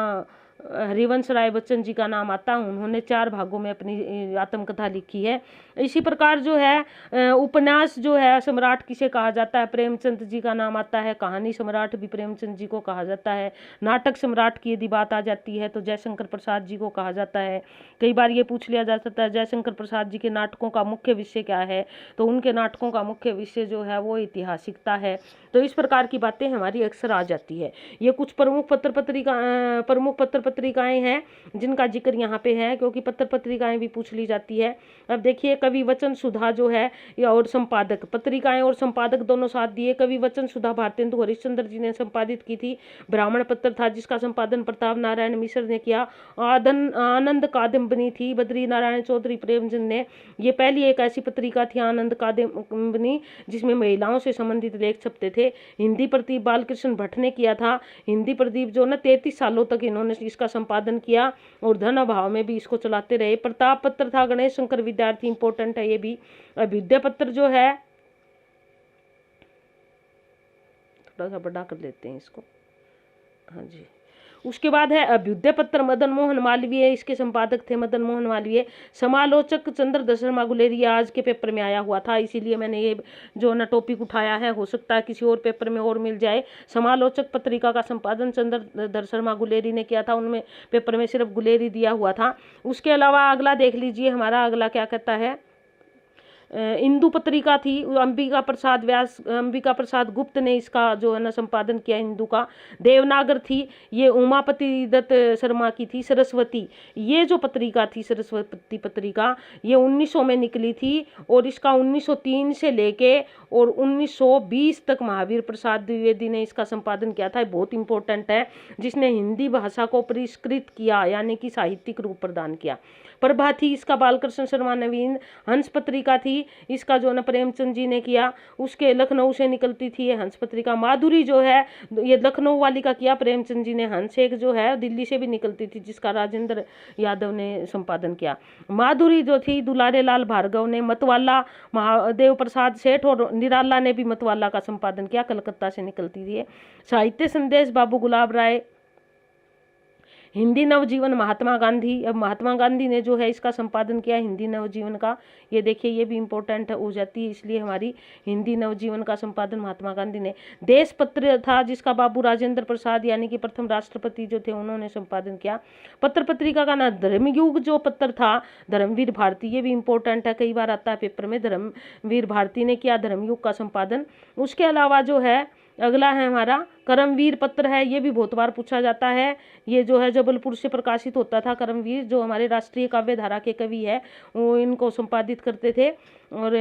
हरिवंश राय बच्चन जी का नाम आता। उन्होंने 4 भागों में अपनी आत्मकथा लिखी है। इसी प्रकार जो है उपन्यास जो है सम्राट किसे कहा जाता है, प्रेमचंद जी का नाम आता है। कहानी सम्राट भी प्रेमचंद जी को कहा जाता है। नाटक सम्राट की यदि बात आ जाती है तो जयशंकर प्रसाद जी को कहा जाता है। कई बार ये पूछ लिया जा सकता है जयशंकर प्रसाद जी के नाटकों का मुख्य विषय क्या है। तो उनके नाटकों का मुख्य विषय जो है वो ऐतिहासिकता है। तो इस प्रकार की बातें हमारी अक्सर आ जाती है। ये कुछ प्रमुख पत्र पत्रिकाएं हैं जिनका जिक्र यहाँ पे है, क्योंकि पत्र पत्रिकाएं भी पूछ ली जाती है। अब देखिए कवि वचन सुधा जो है और संपादक, पत्रिकाएं और संपादक दोनों साथ दिए। कवि वचन सुधा भारतेंदु हरिश्चंद्र जी ने संपादित की थी। ब्राह्मण पत्र था जिसका संपादन प्रताप नारायण मिश्र ने किया। आनंद कादम्बनी थी बद्री नारायण चौधरी प्रेमचंद ने। ये पहली एक ऐसी पत्रिका थी आनंद कादम्बनी जिसमें महिलाओं से संबंधित लेख छपते थे। हिंदी प्रदीप बालकृष्ण भट्ट ने किया था। हिंदी प्रदीप जो ना 33 सालों तक इन्होंने इसका संपादन किया और धन अभाव में भी इसको चलाते रहे। प्रताप पत्र था गणेश शंकर विद्यार्थी, इंपॉर्टेंट है ये भी। अभ्युदय पत्र जो है थोड़ा सा बड़ा कर लेते हैं इसको, हाँ जी। उसके बाद है अभ्युदय पत्र मदन मोहन मालवीय, इसके संपादक थे मदन मोहन मालवीय। समालोचक चंद्रधर शर्मा गुलेरी, आज के पेपर में आया हुआ था इसीलिए मैंने ये जो ना टॉपिक उठाया है। हो सकता है किसी और पेपर में और मिल जाए। समालोचक पत्रिका का संपादन चंद्रधर शर्मा गुलेरी ने किया था। उनमें पेपर में सिर्फ गुलेरी दिया हुआ था। उसके अलावा अगला देख लीजिए, हमारा अगला क्या कहता है। इंदु पत्रिका थी, अंबिका प्रसाद गुप्त ने इसका जो है ना संपादन किया इंदु का। देवनागर थी, ये उमापति दत्त शर्मा की थी। सरस्वती, ये जो पत्रिका थी सरस्वती पत्रिका, ये 1900 में निकली थी और इसका 1903 से लेके और 1920 तक महावीर प्रसाद द्विवेदी ने इसका संपादन किया था। बहुत इंपॉर्टेंट है, जिसने हिंदी भाषा को परिष्कृत किया यानी कि साहित्यिक रूप प्रदान किया। प्रभा थी, इसका बालकृष्ण शर्मा नवीन। हंस पत्रिका थी, इसका जो है प्रेमचंद जी ने किया। उसके लखनऊ से निकलती थी ये हंस पत्रिका। माधुरी जो है ये लखनऊ वाली का किया प्रेमचंद जी ने। हंस एक जो है दिल्ली से भी निकलती थी जिसका राजेंद्र यादव ने संपादन किया। माधुरी जो थी दुलारे लाल भार्गव ने। मतवाला महादेव प्रसाद सेठ और निराला ने भी मतवाला का संपादन किया, कलकत्ता से निकलती थी। साहित्य संदेश बाबू गुलाब राय। हिंदी नवजीवन महात्मा गांधी, अब महात्मा गांधी ने जो है इसका संपादन किया हिंदी नवजीवन का। ये देखिए ये भी इम्पोर्टेंट हो जाती है, इसलिए हमारी हिंदी नवजीवन का संपादन महात्मा गांधी ने। देश पत्र था जिसका बाबू राजेंद्र प्रसाद यानी कि प्रथम राष्ट्रपति जो थे उन्होंने संपादन किया। पत्र पत्रिका का ना धर्मयुग जो पत्र था धर्मवीर भारती, ये भी इम्पोर्टेंट है, कई बार आता है पेपर में। धर्मवीर भारती ने किया धर्मयुग का संपादन। उसके अलावा जो है अगला है हमारा करमवीर पत्र है, ये भी बहुत बार पूछा जाता है। ये जो है जबलपुर से प्रकाशित होता था। करमवीर जो हमारे राष्ट्रीय काव्य धारा के कवि है वो इनको संपादित करते थे। और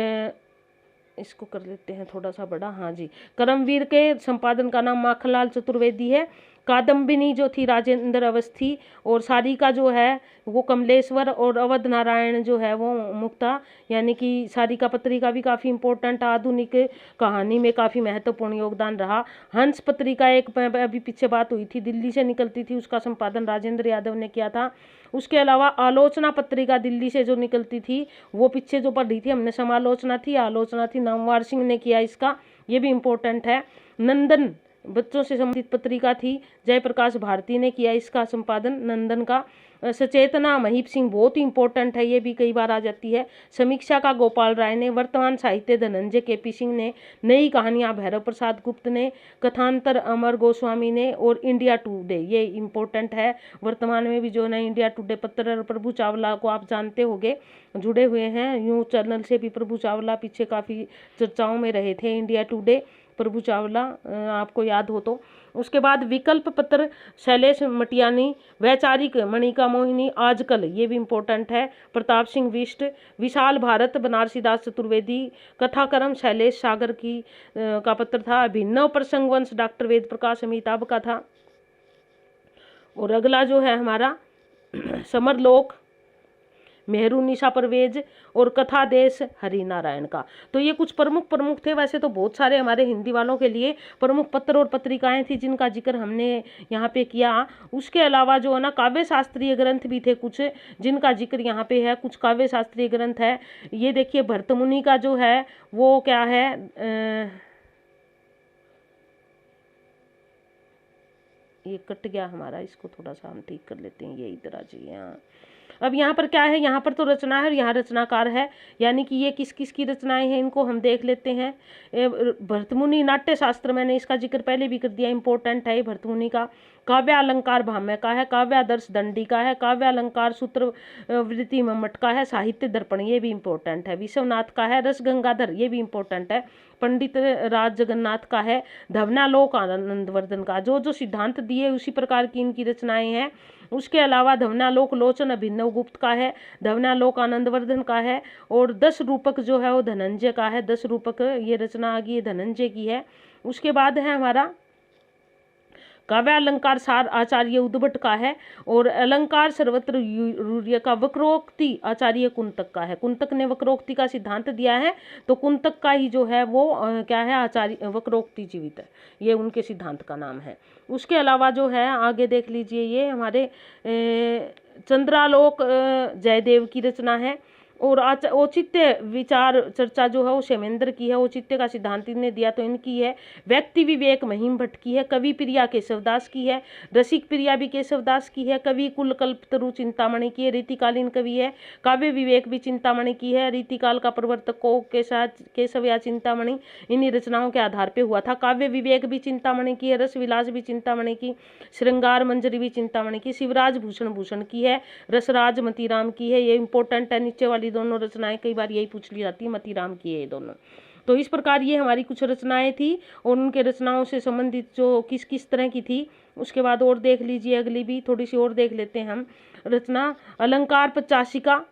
इसको कर लेते हैं थोड़ा सा बड़ा, हाँ जी। करमवीर के संपादन का नाम माखनलाल चतुर्वेदी है। कादम्बिनी जो थी राजेंद्र अवस्थी और सारिका जो है वो कमलेश्वर और अवध नारायण जो है वो मुक्ता, यानी कि सारिका पत्रिका भी काफ़ी इंपॉर्टेंट आधुनिक कहानी में काफ़ी महत्वपूर्ण योगदान रहा। हंस पत्रिका एक अभी पीछे बात हुई थी, दिल्ली से निकलती थी, उसका संपादन राजेंद्र यादव ने किया था। उसके अलावा आलोचना पत्रिका दिल्ली से जो निकलती थी वो पीछे जो पढ़ी थी हमने, समालोचना थी, आलोचना थी, नामवर सिंह ने किया इसका, ये भी इम्पोर्टेंट है। नंदन बच्चों से संबंधित पत्रिका थी, जयप्रकाश भारती ने किया इसका संपादन नंदन का। सचेतना महीप सिंह बहुत ही इंपॉर्टेंट है, ये भी कई बार आ जाती है। समीक्षा का गोपाल राय ने। वर्तमान साहित्य धनंजय केपी सिंह ने। नई कहानियां भैरव प्रसाद गुप्त ने। कथांतर अमर गोस्वामी ने। और इंडिया टुडे, ये इंपॉर्टेंट है, वर्तमान में भी जो है इंडिया टुडे पत्र। प्रभु चावला को आप जानते होंगे, जुड़े हुए हैं यूं चैनल से भी। प्रभु चावला पीछे काफ़ी चर्चाओं में रहे थे। इंडिया टुडे प्रभु चावला आपको याद हो तो। उसके बाद विकल्प पत्र शैलेश मटियानी। वैचारिक मणिका मोहिनी आजकल, ये भी इम्पोर्टेंट है, प्रताप सिंह बिष्ट। विशाल भारत बनारसी दास चतुर्वेदी। कथाकरम शैलेश सागर की का पत्र था। अभिनव प्रसंग वंश डॉक्टर वेद प्रकाश अमिताभ का था। और अगला जो है हमारा समरलोक मेहरुनिशा परवेज और कथा देश हरि नारायण का। तो ये कुछ प्रमुख थे। वैसे तो बहुत सारे हमारे हिंदी वालों के लिए प्रमुख पत्र और पत्रिकाएं थी जिनका जिक्र हमने यहाँ पे किया। उसके अलावा जो है ना काव्य शास्त्रीय ग्रंथ भी थे कुछ जिनका जिक्र यहाँ पे है। कुछ काव्य शास्त्रीय ग्रंथ है, ये देखिए भरतमुनि का जो है वो क्या है, ये कट गया हमारा, इसको थोड़ा सा हम ठीक कर लेते हैं, ये इधर आ जाइए। हाँ, अब यहाँ पर क्या है, यहाँ पर तो रचना है और यहाँ रचनाकार है, यानी कि ये किस किस की रचनाएं हैं इनको हम देख लेते हैं। भरतमुनि नाट्य शास्त्र, मैंने इसका जिक्र पहले भी कर दिया, इंपॉर्टेंट है भरतमुनि का। काव्य अलंकार भाम्य का है, काव्यादर्श दंडी का है, काव्य अलंकार सूत्र वृत्ति मम्मट का है, साहित्य दर्पण ये भी इंपॉर्टेंट है, विश्वनाथ का है, रस गंगाधर ये भी इंपॉर्टेंट है, पंडित राज जगन्नाथ का है, धवनालोक आनंदवर्धन का। जो जो सिद्धांत दिए उसी प्रकार की इनकी रचनाएं हैं। उसके अलावा धवनालोक लोचन अभिनव गुप्त का है, धवनालोक आनंदवर्धन का है, और 10 रूपक जो है वो धनंजय का है। 10 रूपक ये रचना आ गई धनंजय की है। उसके बाद है हमारा काव्य अलंकार सार आचार्य उद्भट का है, और अलंकार सर्वत्र रूर्य का वक्रोक्ति आचार्य कुंतक का है। कुंतक ने वक्रोक्ति का सिद्धांत दिया है, तो कुंतक का ही जो है वो क्या है, आचार्य वक्रोक्ति जीवित है, ये उनके सिद्धांत का नाम है। उसके अलावा जो है आगे देख लीजिए, ये हमारे चंद्रालोक जयदेव की रचना है, और औचित्य विचार चर्चा जो है वो क्षेमेंद्र की है। औचित्य का सिद्धांत इन्हें दिया तो इनकी है। व्यक्ति विवेक महिम भट्ट की है। कवि प्रिया केशवदास की है। रसिक प्रिया भी केशवदास की है। कवि कुल कल्पतरु चिंतामणि की है, रीतिकालीन कवि है। काव्य विवेक भी चिंतामणि की है। रीतिकाल का प्रवर्तक को केशव या चिंतामणि इन्हीं रचनाओं के आधार पर हुआ था। काव्य विवेक भी चिंतामणि की है। रस विलास भी चिंतामणि की, श्रृंगार मंजरी भी चिंतामणि की, शिवराज भूषण की है, रसराज मतीराम की है। ये इंपॉर्टेंट है, नीचे वाली दोनों रचनाएं कई बार यही पूछ ली जाती है, मतीराम की है ये दोनों। तो इस प्रकार ये हमारी कुछ रचनाएं थी, और उनके रचनाओं से संबंधित जो किस किस तरह की थी। उसके बाद और देख लीजिए, अगली भी थोड़ी सी और देख लेते हैं हम। रचना अलंकार पचाशिका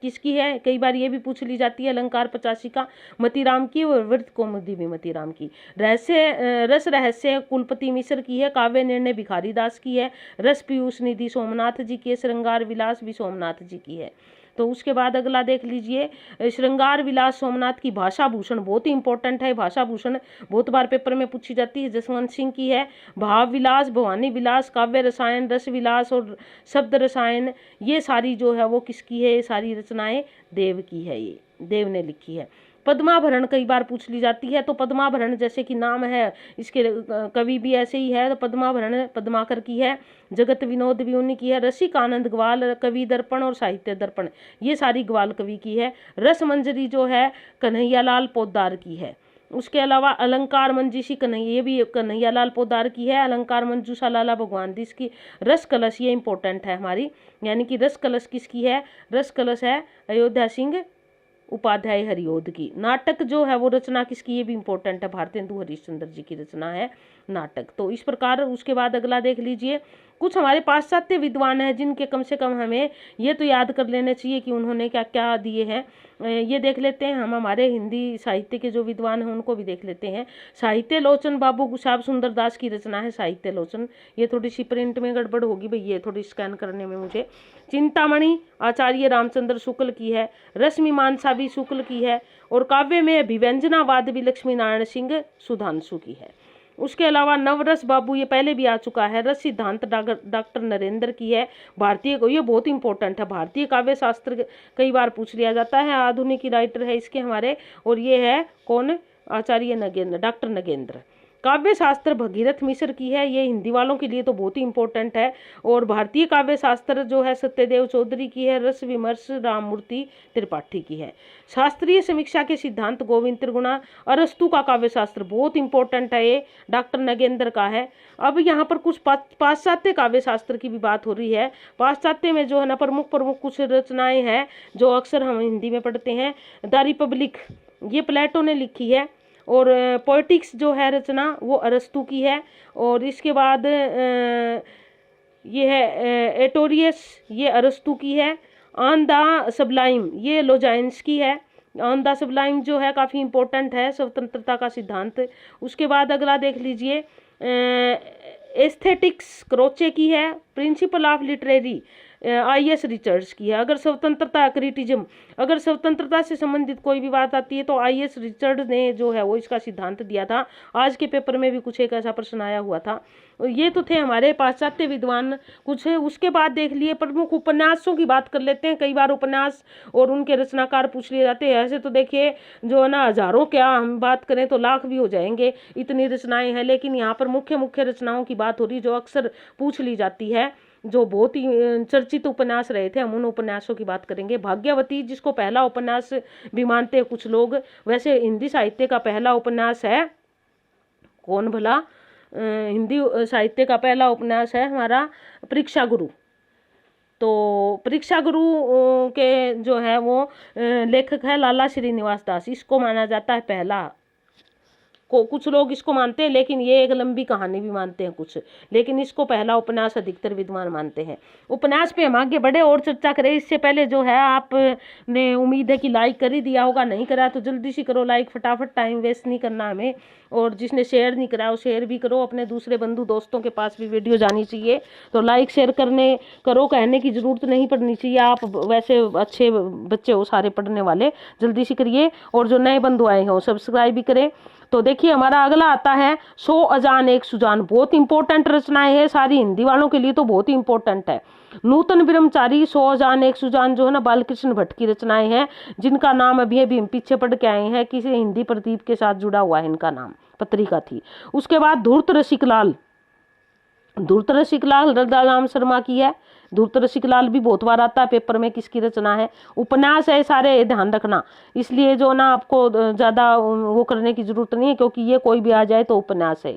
किसकी है, कई बार ये भी पूछ ली जाती है। अलंकार पचाशिका मतीराम की, और वृत्त कौमुदी भी मतीराम की। रस रहस्य कुलपति मिश्र की है। काव्य निर्णय भिखारी दास की है। रस पीयूष निधि सोमनाथ जी की है। श्रृंगार विलास भी सोमनाथ जी की है। तो उसके बाद अगला देख लीजिए, श्रृंगार विलास सोमनाथ की। भाषा भूषण बहुत ही इंपॉर्टेंट है, भाषा भूषण बहुत बार पेपर में पूछी जाती है, जसवंत सिंह की है। भाव विलास, भवानी विलास, काव्य रसायन, रस विलास और शब्द रसायन, ये सारी जो है वो किसकी है, ये सारी रचनाएं देव की है, ये देव ने लिखी है। पद्माभरण कई बार पूछ ली जाती है, तो पद्माभरण जैसे कि नाम है, इसके कवि भी ऐसे ही है, तो पद्माभरण पद्माकर की है। जगत विनोद भी उन्हीं की है। रसिक आनंद ग्वाल, कवि दर्पण और साहित्य दर्पण, ये सारी ग्वाल कवि की है। रस मंजरी जो है कन्हैयालाल पोद्दार की है। उसके अलावा अलंकार मंजूषी ये भी कन्हैयालाल पोद्दार की है। अलंकार मंजूषा लाला भगवान दीस की। रस कलश ये इंपॉर्टेंट है हमारी, यानी कि रस कलश किसकी है, रस कलश है अयोध्या सिंह उपाध्याय हरिओद की। नाटक जो है वो रचना किसकी, ये भी इंपॉर्टेंट है, भारतेंदु हरिश्चंद्र जी की रचना है नाटक। तो इस प्रकार उसके बाद अगला देख लीजिए, कुछ हमारे पाश्चात्य विद्वान हैं जिनके कम से कम हमें ये तो याद कर लेना चाहिए कि उन्होंने क्या क्या दिए हैं। ये देख लेते हैं हम, हमारे हिंदी साहित्य के जो विद्वान हैं उनको भी देख लेते हैं। साहित्य लोचन बाबू गुसाब सुंदर दास की रचना है साहित्य लोचन। ये थोड़ी सी प्रिंट में गड़बड़ होगी भाई, ये थोड़ी स्कैन करने में मुझे। चिंतामणि आचार्य रामचंद्र शुक्ल की है। रसमीमांसा भी शुक्ल की है, और काव्य में अभिव्यंजनावाद भी लक्ष्मी नारायण सिंह सुधांशु की है। उसके अलावा नवरस बाबू, ये पहले भी आ चुका है। रस सिद्धांत डॉक्टर नरेंद्र की है। भारतीय को, ये बहुत इंपॉर्टेंट है, भारतीय काव्य शास्त्र कई बार पूछ लिया जाता है। आधुनिक राइटर है इसके हमारे, और ये है कौन, आचार्य नगेंद्र, डॉक्टर नगेंद्र। काव्य शास्त्र भगीरथ मिश्र की है, ये हिंदी वालों के लिए तो बहुत ही इंपॉर्टेंट है। और भारतीय काव्य शास्त्र जो है सत्यदेव चौधरी की है। रस विमर्श राममूर्ति त्रिपाठी की है। शास्त्रीय समीक्षा के सिद्धांत गोविंद त्रिगुणा। अरस्तु का काव्य शास्त्र बहुत इंपॉर्टेंट है, ये डॉक्टर नगेंद्र का है। अब यहाँ पर कुछ पाश्चात्य काव्य शास्त्र की भी बात हो रही है। पाश्चात्य में जो है ना प्रमुख कुछ रचनाएं हैं जो अक्सर हम हिंदी में पढ़ते हैं। द रिपब्लिक ये प्लेटो ने लिखी है, और पोएटिक्स जो है रचना वो अरस्तु की है। और इसके बाद ये है एटोरियस, ये अरस्तु की है। ऑन द सबलाइम ये लोजाइंस की है। ऑन द सबलाइम जो है काफ़ी इंपॉर्टेंट है, स्वतंत्रता का सिद्धांत। उसके बाद अगला देख लीजिए, एस्थेटिक्स क्रोचे की है। Principle of literary IS Richards की है। अगर स्वतंत्रता क्रिटिज्म, अगर स्वतंत्रता से संबंधित कोई भी बात आती है तो IS रिचर्ड ने जो है वो इसका सिद्धांत दिया था। आज के पेपर में भी कुछ एक ऐसा प्रश्न आया हुआ था। ये तो थे हमारे पाश्चात्य विद्वान कुछ। उसके बाद देख लिए प्रमुख उपन्यासों की बात कर लेते हैं। कई बार उपन्यास और उनके रचनाकार पूछ लिए जाते हैं। ऐसे तो देखिए जो है ना हजारों, क्या हम बात करें तो लाख भी हो जाएंगे, इतनी रचनाएं हैं। लेकिन यहाँ पर मुख्य मुख्य रचनाओं की बात हो रही जो अक्सर पूछ ली जाती है, जो बहुत ही चर्चित उपन्यास रहे थे, हम उन उपन्यासों की बात करेंगे। भाग्यवती, जिसको पहला उपन्यास भी मानते हैं कुछ लोग, वैसे हिंदी साहित्य का पहला उपन्यास है कौन भला? हिंदी साहित्य का पहला उपन्यास है हमारा परीक्षा गुरु। तो परीक्षा गुरु के जो है वो लेखक है लाला श्रीनिवास दास। इसको माना जाता है पहला। कुछ लोग इसको मानते हैं, लेकिन ये एक लंबी कहानी भी मानते हैं कुछ, लेकिन इसको पहला उपन्यास अधिकतर विद्वान मानते हैं। उपन्यास पे हम आगे बढ़े और चर्चा करें इससे पहले जो है आपने उम्मीद है कि लाइक कर ही दिया होगा, नहीं करा तो जल्दी से करो लाइक, फटाफट, टाइम वेस्ट नहीं करना हमें। और जिसने शेयर नहीं करा वो शेयर भी करो, अपने दूसरे बंधु दोस्तों के पास भी वीडियो जानी चाहिए। तो लाइक शेयर करो, कहने की जरूरत नहीं पड़नी चाहिए। आप वैसे अच्छे बच्चे हो सारे पढ़ने वाले, जल्दी से करिए। और जो नए बंधु आए हो सब्सक्राइब भी करें। तो देखिए हमारा अगला आता है 100 अजान एक सुजान। बहुत इंपॉर्टेंट रचनाएं हैं, सारी हिंदी वालों के लिए तो बहुत ही इंपॉर्टेंट है। नूतन ब्रह्मचारी, 100 अजान एक सुजान जो है ना बालकृष्ण भट्ट की रचनाएं हैं, जिनका नाम अभी हम पीछे पढ़ के आए हैं, किसी हिंदी प्रदीप के साथ जुड़ा हुआ है इनका नाम, पत्रिका थी। उसके बाद धूर्त रसिकलाल रदाराम शर्मा की है। धूर्त रसिकलाल भी बहुत बार आता है पेपर में, किसकी रचना है? उपन्यास है सारे, ध्यान रखना। इसलिए जो ना आपको ज्यादा वो करने की जरूरत नहीं है, क्योंकि ये कोई भी आ जाए तो उपन्यास है।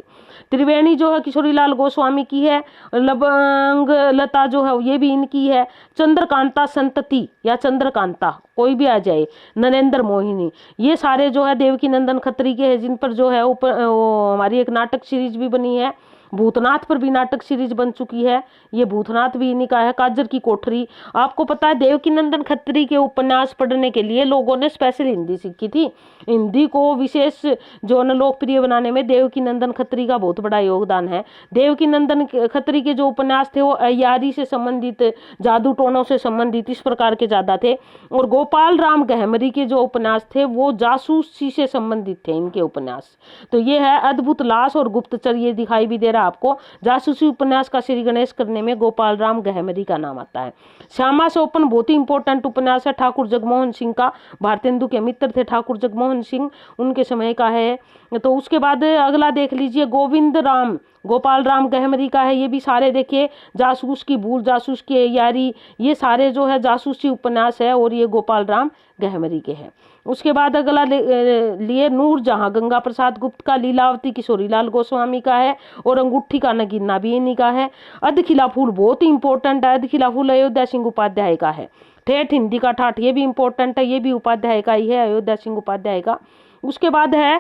त्रिवेणी जो है किशोरीलाल गोस्वामी की है। लवंग लता जो है ये भी इनकी है। चंद्रकांता संतति या चंद्रकांता कोई भी आ जाए। नरेंद्र मोहिनी, ये सारे जो है देवकी नंदन खत्री के हैं, जिन पर जो है हमारी एक नाटक सीरीज भी बनी है। भूतनाथ पर भी नाटक सीरीज बन चुकी है, ये भूतनाथ भी इन्हीं का है। काजर की कोठरी, आपको पता है देवकी नंदन खत्री के उपन्यास पढ़ने के लिए लोगों ने स्पेशल हिंदी सीखी थी। हिंदी को विशेष जो न लोकप्रिय बनाने में देवकी नंदन खत्री का बहुत बड़ा योगदान है। देवकी नंदन खत्री के जो उपन्यास थे वो अय्यारी से संबंधित, जादू टोनों से संबंधित, इस प्रकार के ज्यादा थे। और गोपाल राम गहमरी के जो उपन्यास थे वो जासूसी से संबंधित थे इनके उपन्यास। तो ये है अद्भुत लाश और गुप्तचर, ये दिखाई भी दे रहा आपको। जासूसी उपन्यास का श्री गणेश करने में गोपाल राम गहमरी का नाम आता है। श्यामा सोपन बहुत ही इंपॉर्टेंट उपन्यास है, ठाकुर जगमोहन सिंह का। भारतेंदु के मित्र थे ठाकुर जगमोहन सिंह, उनके समय का है। तो उसके बाद अगला देख लीजिए गोविंद राम, गोपाल राम गहमरी का है। ये भी सारे देखिए, जासूस की भूल, जासूस की यारी, ये सारे जो है जासूसी उपन्यास है और ये गोपाल राम गहमरी के हैं। उसके बाद अगला लिए नूरजहां, गंगा प्रसाद गुप्त का। लीलावती किशोरीलाल गोस्वामी का है। और अंगूठी का नगीना भी इन्हीं का है। अधखिला फूल बहुत ही इंपॉर्टेंट है, अधखिला फूल अयोध्या सिंह उपाध्याय का है। ठेठ हिंदी का ठाठ, ये भी इंपॉर्टेंट है, ये भी उपाध्याय का ही है, अयोध्या सिंह उपाध्याय का। उसके बाद है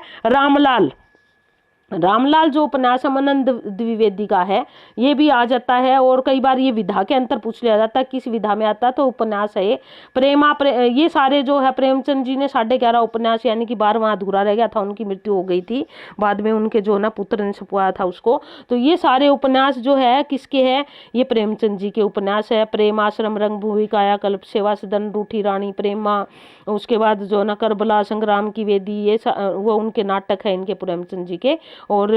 रामलाल जो उपन्यास अमनंद द्विवेदी का है, ये भी आ जाता है। और कई बार ये विधा के अंतर पूछ लिया जाता है, किस विधा में आता है, तो उपन्यास है ये सारे जो है प्रेमचंद जी ने 11.5 उपन्यास, यानी कि 12वां अधूरा रह गया था, उनकी मृत्यु हो गई थी, बाद में उनके जो है ना पुत्र ने छपवाया था उसको। तो ये सारे उपन्यास जो है किसके हैं? ये प्रेमचंद जी के उपन्यास है। प्रेम आश्रम, रंगभूमि, कायाकल्प, सेवा सदन, रूठी रानी, प्रेमा, उसके बाद जो ना करबला, संग्राम की वेदी, ये वो उनके नाटक है इनके प्रेमचंद जी के। और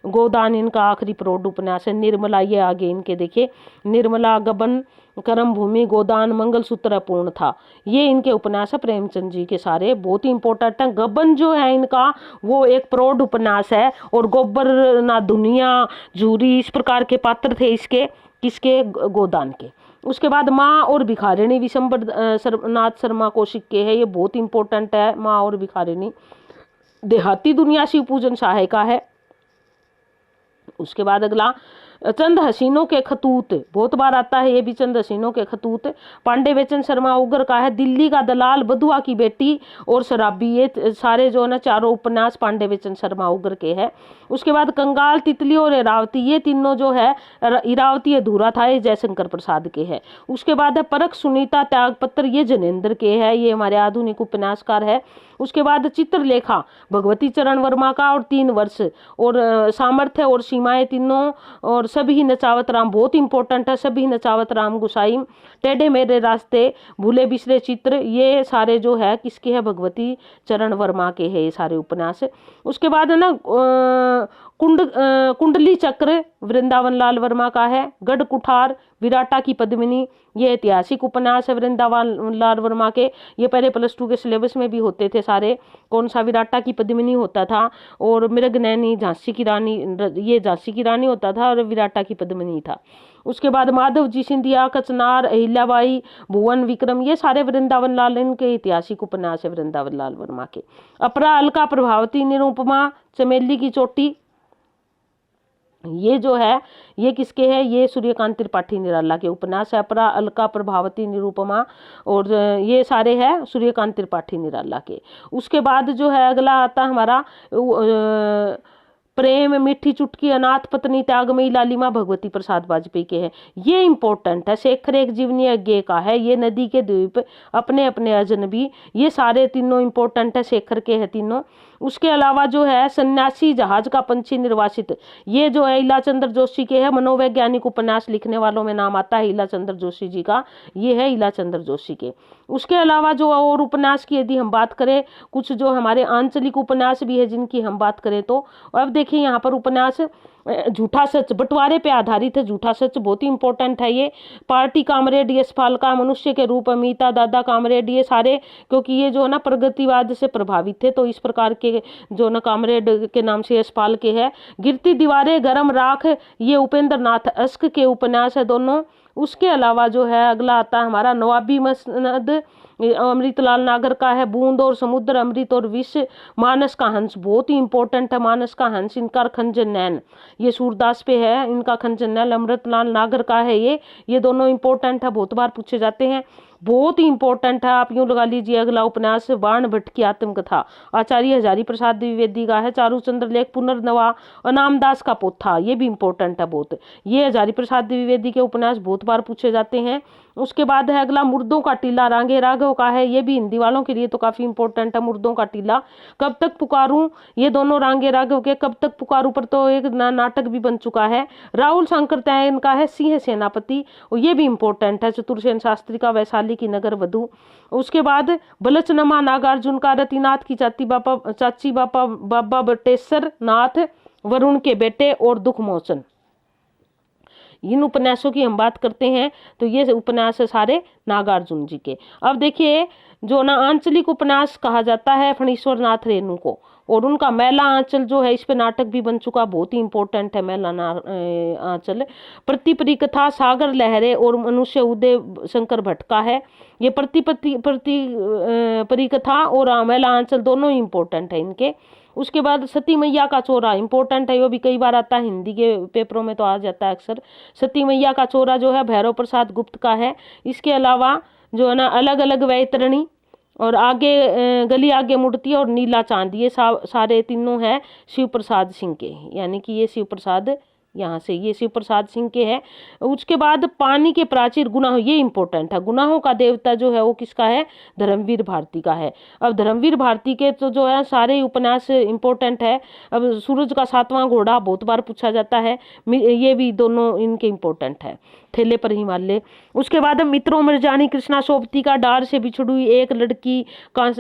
गोदान इनका आखिरी प्रौढ़ उपन्यास है। निर्मला, ये आगे इनके देखिए, निर्मला, गबन, कर्म भूमि, गोदान, मंगलसूत्र अपूर्ण था, ये इनके उपन्यास है प्रेमचंद जी के सारे, बहुत ही इंपॉर्टेंट है। गबन जो है इनका वो एक प्रौढ़ उपन्यास है। और गोबर ना दुनिया, जूरी, इस प्रकार के पात्र थे इसके, किसके? गोदान के। उसके बाद माँ और भिखारिणी, विशंबर नाथ शर्मा कौशिक के है, ये बहुत इंपॉर्टेंट है माँ और भिखारिणी। देहाती दुनिया शिव पूजन शाह का है। उसके बाद अगला चंद हसीनों के खतूत, बहुत बार आता है ये भी, चंद हसीनों के खतूत। पांडे बेचन शर्मा उगर का है। दिल्ली का दलाल, बधुआ की बेटी और शराबी, ये सारे जो है ना चारों उपन्यास पांडे बेचन शर्मा उगर के हैं। उसके बाद कंगाल, तितली और इरावती, ये तीनों जो है, इरावती अधूरा था, ये जयशंकर प्रसाद के है। उसके बाद है परख, सुनीता, त्यागपत्र, ये जनेंद्र के है, ये हमारे आधुनिक उपन्यासकार है। उसके बाद चित्रलेखा, भगवती चरण वर्मा का और 3 वर्ष, और सामर्थ्य और सीमाएं तीनों, और सभी ही नचावत राम बहुत इंपॉर्टेंट है, सभी नचावत राम गुसाई, टेढ़े मेरे रास्ते, भूले बिसरे चित्र, ये सारे जो है किसके है, भगवती चरण वर्मा के है ये सारे उपन्यास। उसके बाद है ना कुंडली चक्र वृंदावन लाल वर्मा का है, गढ़ कुठार, विराटा की पद्मिनी, ये ऐतिहासिक उपन्यास है वृंदावन लाल वर्मा के। ये पहले +2 के सिलेबस में भी होते थे सारे। कौन सा, विराटा की पद्मिनी होता था, और मृगनयनी झांसी की रानी, ये झांसी की रानी होता था और विराटा की पद्मिनी था। उसके बाद माधव जी सिंधिया, कचनार, अहिल्याबाई, भुवन विक्रम, ये सारे वृंदावन लाल इनके ऐतिहासिक उपन्यास है वृंदावन लाल वर्मा के। अपरा, अलका, प्रभावती, निरुपमा, चमेली की चोटी, ये जो है ये किसके है, ये सूर्यकांत त्रिपाठी निराला के उपन्यास है। अपरा, अलका, प्रभावती, निरुपमा, और ये सारे हैं सूर्यकांत त्रिपाठी निराला के। उसके बाद जो है अगला आता हमारा प्रेम, मीठी चुटकी, अनाथ पत्नी, त्यागमयी, लालिमा, भगवती प्रसाद वाजपेयी के हैं। ये इंपॉर्टेंट है। शेखर एक जीवनी अज्ञे का है, ये नदी के द्वीप, अपने अपने अजनबी, ये सारे तीनों इंपॉर्टेंट है, शेखर के हैं तीनों। उसके अलावा जो है सन्यासी, जहाज का पंछी, निर्वासित, ये जो है इलाचंद्र जोशी के है। मनोवैज्ञानिक उपन्यास लिखने वालों में नाम आता है इलाचंद्र जोशी जी का, ये है इलाचंद्र जोशी के। उसके अलावा जो और उपन्यास की यदि हम बात करें, कुछ जो हमारे आंचलिक उपन्यास भी है जिनकी हम बात करें तो अब देखिए यहाँ पर उपन्यास झूठा सच, बंटवारे पे आधारित है। झूठा सच बहुत ही इंपॉर्टेंट है ये। पार्टी कामरेड, यशपाल का, मनुष्य के रूप, अमिता, दादा कामरेड, ये सारे क्योंकि ये जो है ना प्रगतिवाद से प्रभावित थे, तो इस प्रकार के जो ना कामरेड के नाम से यशपाल के है। गिरती दीवारें, गरम राख, ये उपेंद्र नाथ अस्क के उपन्यास है दोनों। उसके अलावा जो है अगला आता है हमारा नवाबी मसनद, अमृतलाल नागर का है। बूंद और समुद्र, अमृत और विष, मानस का हंस, बहुत ही इंपॉर्टेंट है मानस का हंस। इनका खंजन नैन, ये सूरदास पे है, इनका खंजन नैन अमृतलाल नागर का है। ये दोनों इंपॉर्टेंट है, बहुत बार पूछे जाते हैं, बहुत ही इंपॉर्टेंट है। आप यूं लगा लीजिए अगला उपन्यास बाण भट्ट की आत्मकथा, आचार्य हजारी प्रसाद द्विवेदी का है। चारूचंद्र लेख, पुनर्नवा, अनामदास का पोथा, ये भी इंपॉर्टेंट है बहुत। ये हजारी प्रसाद द्विवेदी के उपन्यास बहुत बार पूछे जाते हैं। उसके बाद है अगला मुर्दों का टीला, रांगे राघव का है। ये भी हिंदी वालों के लिए तो काफी इंपॉर्टेंट है, मुर्दों का टीला। कब तक पुकारूं, ये दोनों रांगे राघव के। कब तक पुकारूं पर तो एक नाटक भी बन चुका है। राहुल शंकर तैन का है सिंह सेनापति, और ये भी इंपॉर्टेंट है। चतुरसेन शास्त्री का वैशाली की नगर वधु। उसके बाद बलचनमा नागार्जुन का, रतिनाथ की चाची बाबा बटेश्वर नाथ, वरुण के बेटे और दुख मोचन। इन उपन्यासों की हम बात करते हैं तो ये उपन्यास है सारे नागार्जुन जी के। अब देखिए जो ना आंचलिक उपन्यास कहा जाता है फणीश्वर नाथ रेणु को, और उनका मैला आंचल जो है इस पे नाटक भी बन चुका, बहुत ही इंपॉर्टेंट है मैला आंचल। प्रतिपरिकथा, सागर लहरे और मनुष्य उदय शंकर भट्ट का है। ये परिकथा और मैला आंचल दोनों ही इंपॉर्टेंट है इनके। उसके बाद सती मैया का चोरा इंपॉर्टेंट है, वो भी कई बार आता है हिंदी के पेपरों में तो आ जाता है अक्सर। सती मैया का चोरा जो है भैरव प्रसाद गुप्त का है। इसके अलावा जो है ना अलग अलग वैतरणी और आगे गली आगे मुड़ती और नीला चांद, ये सारे तीनों है शिव प्रसाद सिंह के, यानी कि ये शिव प्रसाद यहाँ से ये शिव प्रसाद सिंह के है। उसके बाद पानी के प्राचीर, गुनाह, ये इंपॉर्टेंट है। गुनाहों का देवता जो है वो किसका है, धर्मवीर भारती का है। अब धर्मवीर भारती के तो जो है सारे उपन्यास इंपॉर्टेंट है। अब सूरज का 7वां घोड़ा बहुत बार पूछा जाता है, ये भी दोनों इनके इंपॉर्टेंट है। ठेले पर हिमालय। उसके बाद मित्रों मिर्जानी, कृष्णा सोबती का, डार से बिछड़ी एक लड़की,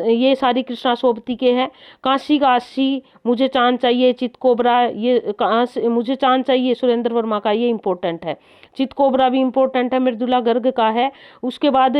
ये सारी कृष्णा सोबती के हैं। काशी का 80, मुझे चांद चाहिए, चित कोबरा, ये मुझे चांद चाहिए सुरेंद्र वर्मा का, ये इंपॉर्टेंट है। चित कोबरा भी इंपॉर्टेंट है, मृदुला गर्ग का है। उसके बाद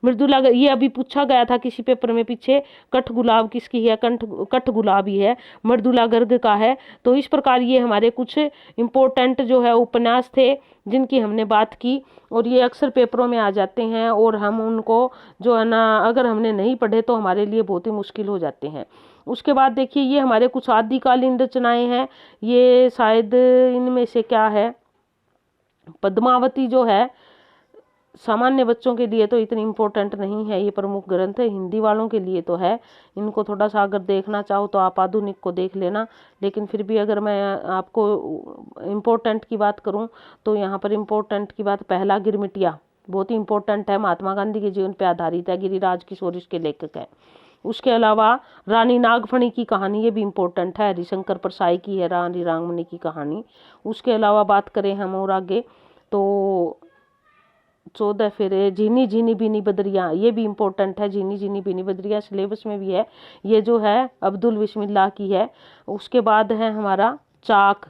मृदुला, ये अभी पूछा गया था किसी पेपर में पीछे, कठ गुलाब किसकी है, कठ गुलाबी है, मृदुला गर्ग का है। तो इस प्रकार ये हमारे कुछ इंपॉर्टेंट जो है उपन्यास थे जिनकी हमने बात की, और ये अक्सर पेपरों में आ जाते हैं, और हम उनको जो है ना अगर हमने नहीं पढ़े तो हमारे लिए बहुत ही मुश्किल हो जाते हैं। उसके बाद देखिए ये हमारे कुछ आदिकालीन रचनाएं हैं, ये शायद इनमें से क्या है, पद्मावती जो है सामान्य बच्चों के लिए तो इतनी इम्पोर्टेंट नहीं है, ये प्रमुख ग्रंथ है, हिंदी वालों के लिए तो है। इनको थोड़ा सा अगर देखना चाहो तो आप आधुनिक को देख लेना, लेकिन फिर भी अगर मैं आपको इम्पोर्टेंट की बात करूं तो यहाँ पर इम्पोर्टेंट की बात, पहला गिरमिटिया बहुत ही इंपॉर्टेंट है, महात्मा गांधी के जीवन पर आधारित है, गिरिराज किशोर इसके लेखक है। उसके अलावा रानी नागफणी की कहानी, ये भी इम्पोर्टेंट है, हरिशंकर परसाई की है रानी नागफणी की कहानी। उसके अलावा बात करें हम और आगे तो 14 फेरे, झीनी झीनी बीनी बदरियाँ, ये भी इम्पोर्टेंट है, झीनी झीनी बीनी बदरियाँ सिलेबस में भी है, ये जो है अब्दुल बिस्मिल्लाह की है। उसके बाद है हमारा चाक,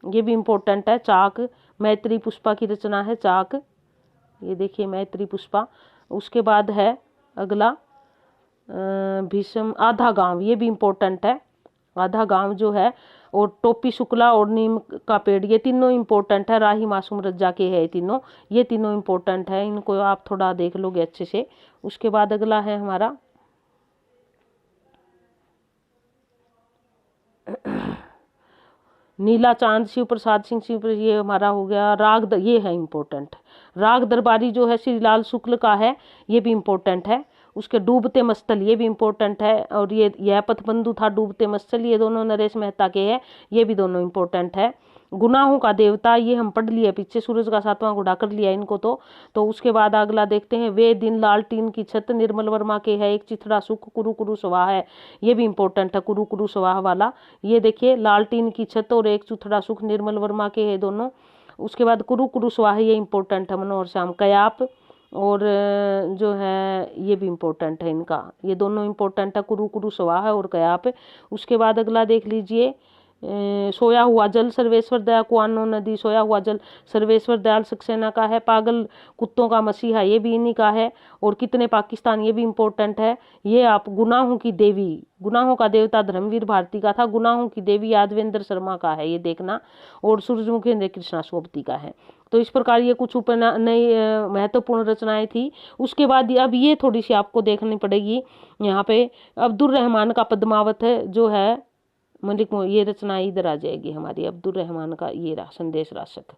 ये भी इम्पोर्टेंट है, चाक मैत्री पुष्पा की रचना है चाक, ये देखिए मैत्री पुष्पा। उसके बाद है अगला भीष्म आधा गांव, ये भी इम्पोर्टेंट है, आधा गांव जो है, और टोपी शुक्ला और नीम का पेड़, ये तीनों इम्पोर्टेंट है, राही मासूम रज्जा के है तीनों, ये तीनों इम्पोर्टेंट है, इनको आप थोड़ा देख लोगे अच्छे से। उसके बाद अगला है हमारा नीला चांद शिव प्रसाद सिंह शिव, ये हमारा हो गया राग ये है इम्पोर्टेंट, राग दरबारी जो है श्री लाल शुक्ल का है, ये भी इम्पोर्टेंट है। उसके डूबते मस्तल, ये भी इम्पोर्टेंट है, और ये यह पथबंधु था डूबते मस्तल, ये दोनों नरेश मेहता के हैं, ये भी दोनों इम्पोर्टेंट है। गुनाहों का देवता, ये हम पढ़ लिया पीछे, सूरज का 7वां घोड़ा कर लिया इनको तो उसके बाद अगला देखते हैं वे दिन लालटीन की छत, निर्मल वर्मा के है, एक चिथड़ा सुख कुरु कुरु स्वाहा है, ये भी इम्पोर्टेंट है कुरु कुरु स्वाहा वाला, ये देखिए लालटीन की छत और एक चिथड़ा सुख निर्मल वर्मा के है दोनों। उसके बाद कुरु कुरु स्वाहा, ये इम्पोर्टेंट है मनोहर श्याम कयाप, और जो है ये भी इम्पोर्टेंट है इनका, ये दोनों इम्पोर्टेंट है कुरु कुरु स्वाहा और कयाप। उसके बाद अगला देख लीजिए सोया हुआ जल, सर्वेश्वर दयाल कुआनो नदी, सोया हुआ जल सर्वेश्वर दयाल सक्सेना का है। पागल कुत्तों का मसीहा, ये भी इन्हीं का है। और कितने पाकिस्तान, ये भी इम्पोर्टेंट है। ये आप गुनाहों की देवी, गुनाहों का देवता धर्मवीर भारती का था, गुनाहों की देवी यादवेंद्र शर्मा का है, ये देखना। और सूरजमुखी कृष्णा सोबती का है। तो इस प्रकार ये कुछ नई महत्वपूर्ण रचनाएं थी। उसके बाद अब ये थोड़ी सी आपको देखनी पड़ेगी, यहाँ पे अब्दुल रहमान का पद्मावत है जो है मलिक, ये रचना इधर आ जाएगी हमारी, अब्दुल रहमान का ये संदेश राशक,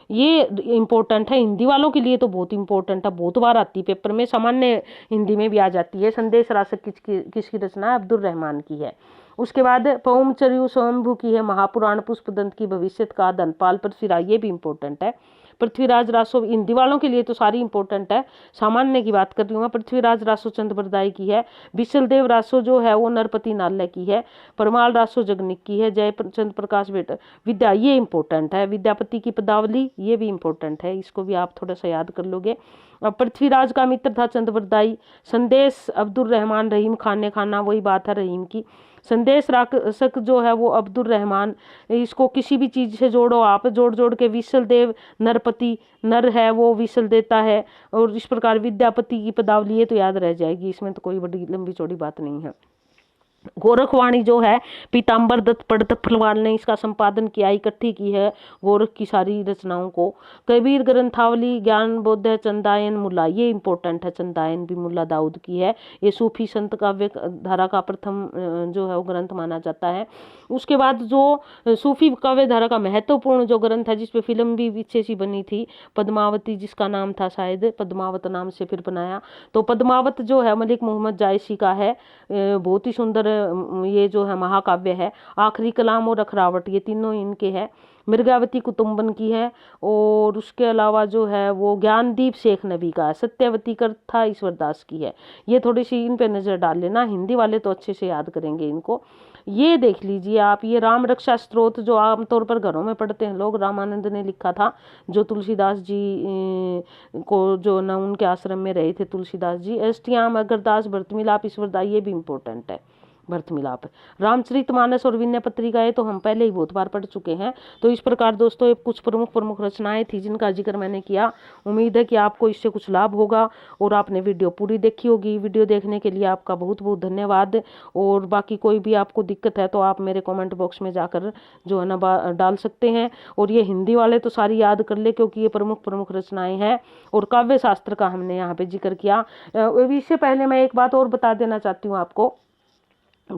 ये इम्पोर्टेंट है, हिंदी वालों के लिए तो बहुत इम्पोर्टेंट है, बहुत बार आती है पेपर में, सामान्य हिंदी में भी आ जाती है। संदेश राशक किसकी रचना है? अब्दुल रहमान की है। उसके बाद पौमचर्यु स्वयंभू की है, महापुराण पुष्पदंत की भविष्यत का, धनपाल पृथ्वीराज, ये भी इम्पोर्टेंट है। पृथ्वीराज रासो हिंदी वालों के लिए तो सारी इंपॉर्टेंट है, सामान्य की बात कर रही हूँ मैं। पृथ्वीराज रासो चंद बरदाई की है। विशलदेव रासो जो है वो नरपति नाल्य की है। परमाल रासो जगनिक की है। जय चंद प्रकाश बेटा विद्या, ये इंपॉर्टेंट है। विद्यापति की पदावली, ये भी इंपॉर्टेंट है, इसको भी आप थोड़ा सा याद कर लोगे। अब पृथ्वीराज का मित्र था चंद बरदाई। संदेश अब्दुल रहमान, रहीम खान ने खाना, वही बात है रहीम की। संदेश राशक जो है वो अब्दुल रहमान, इसको किसी भी चीज से जोड़ो आप, जोड़ जोड़ के विशल देव नरपति, नर है वो विशल देता है, और इस प्रकार विद्यापति की पदावली, ये तो याद रह जाएगी, इसमें तो कोई बड़ी लंबी चौड़ी बात नहीं है। गोरखवाणी जो है पीताम्बर दत्त पंडित फलवाल ने इसका संपादन किया, इकट्ठी की है गोरख की सारी रचनाओं को। कबीर ग्रंथावली, ज्ञान बोध चंदायन मुल्ला, ये इंपॉर्टेंट है, चंदायन भी मुल्ला दाऊद की है। ये सूफी संत काव्य धारा का प्रथम जो है वो ग्रंथ माना जाता है। उसके बाद जो सूफी काव्य धारा का महत्वपूर्ण जो ग्रंथ है, जिसपे फिल्म भी पीछे सी बनी थी, पद्मावती, जिसका नाम था शायद पद्मावत नाम से फिर बनाया, तो पद्मावत जो है मलिक मोहम्मद जायसी का है। बहुत ही सुंदर ये जो है महाकाव्य है। आखिरी कलाम और अखरावट, ये तीनों इनके हैं। मृगावती कुतुम्बन की है। और उसके अलावा जो है वो ज्ञानदीप शेख नबी का है। सत्यवती कथा ईश्वरदास की है। ये थोड़ी सी इन पे नजर डाल लेना, हिंदी वाले तो अच्छे से याद करेंगे इनको। ये देख लीजिए आप, ये राम रक्षा स्त्रोत जो आमतौर पर घरों में पढ़ते हैं लोग, रामानंद ने लिखा था, जो तुलसीदास जी को जो न उनके आश्रम में रहे थे तुलसीदास जी। अष्टयाम, अगरदास, भरत मिलाप, ईश्वरदास, ये भी इम्पोर्टेंट है। भरत मिलाप, रामचरितमानस और विनय पत्रिकाएं तो हम पहले ही बहुत बार पढ़ चुके हैं। तो इस प्रकार दोस्तों ये कुछ प्रमुख रचनाएं थी जिनका जिक्र मैंने किया। उम्मीद है कि आपको इससे कुछ लाभ होगा और आपने वीडियो पूरी देखी होगी। वीडियो देखने के लिए आपका बहुत बहुत धन्यवाद। और बाकी कोई भी आपको दिक्कत है तो आप मेरे कमेंट बॉक्स में जाकर जो है ना डाल सकते हैं। और ये हिंदी वाले तो सारी याद कर ले, क्योंकि ये प्रमुख रचनाएं हैं। और काव्य शास्त्र का हमने यहाँ पे जिक्र किया। इससे पहले मैं एक बात और बता देना चाहती हूँ आपको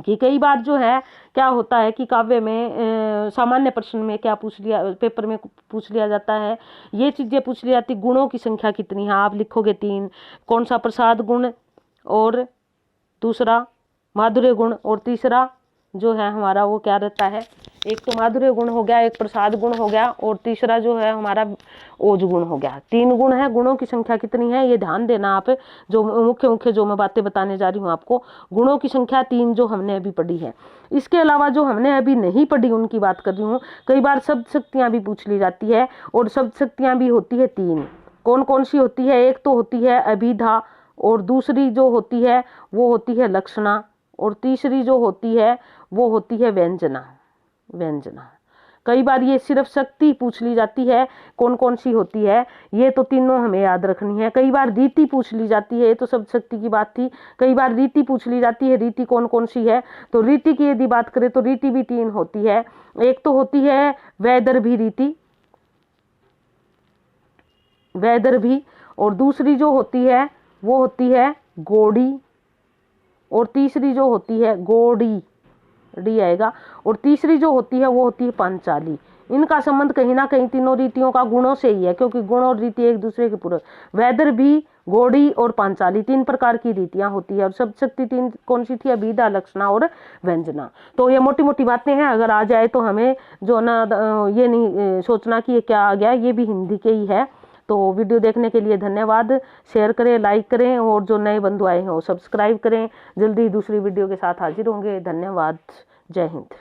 कि कई बार जो है क्या होता है कि काव्य में सामान्य प्रश्न में क्या पूछ लिया, पेपर में पूछ लिया जाता है, ये चीजें पूछ ली जाती, गुणों की संख्या कितनी है, आप लिखोगे 3, कौन सा प्रसाद गुण, और दूसरा माधुर्य गुण, और तीसरा जो है हमारा वो क्या रहता है, एक तो माधुर्य गुण हो गया, एक प्रसाद गुण हो गया, और तीसरा जो है हमारा ओज गुण हो गया। 3 गुण है। गुणों की संख्या कितनी है ये ध्यान देना आप, जो मुख्य जो मैं बातें बताने जा रही हूँ आपको। गुणों की संख्या 3 जो हमने अभी पढ़ी है। इसके अलावा जो हमने अभी नहीं पढ़ी उनकी बात कर रही हूँ। कई बार शब्द शक्तियाँ भी पूछ ली जाती है, और शब्द शक्तियाँ भी होती है 3। कौन कौन सी होती है? एक तो होती है अभिधा, और दूसरी जो होती है वो होती है लक्षणा, और तीसरी जो होती है वो होती है व्यंजना। व्यंजना। कई बार ये सिर्फ शक्ति पूछ ली जाती है, कौन कौन सी होती है, ये तो तीनों हमें याद रखनी है। कई बार रीति पूछ ली जाती है, ये तो शब्द शक्ति की बात थी। कई बार रीति पूछ ली जाती है, रीति कौन कौन सी है? तो रीति की यदि बात करें तो रीति भी 3 होती है। एक तो होती है वैदर्भी रीति, वैदर्भी, और दूसरी जो होती है वो होती है गौड़ी, और तीसरी जो होती है गौड़ी, डी आएगा, और तीसरी जो होती है वो होती है पांचाली। इनका संबंध कहीं ना कहीं तीनों रीतियों का गुणों से ही है, क्योंकि गुण और रीति एक दूसरे के पूरक। वैदर्भी, गौड़ी और पांचाली 3 प्रकार की रीतियां होती है। और शब्द शक्ति 3 कौन सी थी? अभिधा, लक्षणा और व्यंजना। तो ये मोटी मोटी बातें हैं, अगर आ जाए तो हमें जो ना ये नहीं सोचना कि ये क्या आ गया, ये भी हिंदी के ही है। तो वीडियो देखने के लिए धन्यवाद। शेयर करें, लाइक करें, और जो नए बंधु आए हैं वो सब्सक्राइब करें। जल्दी दूसरी वीडियो के साथ हाजिर होंगे। धन्यवाद। जय हिंद।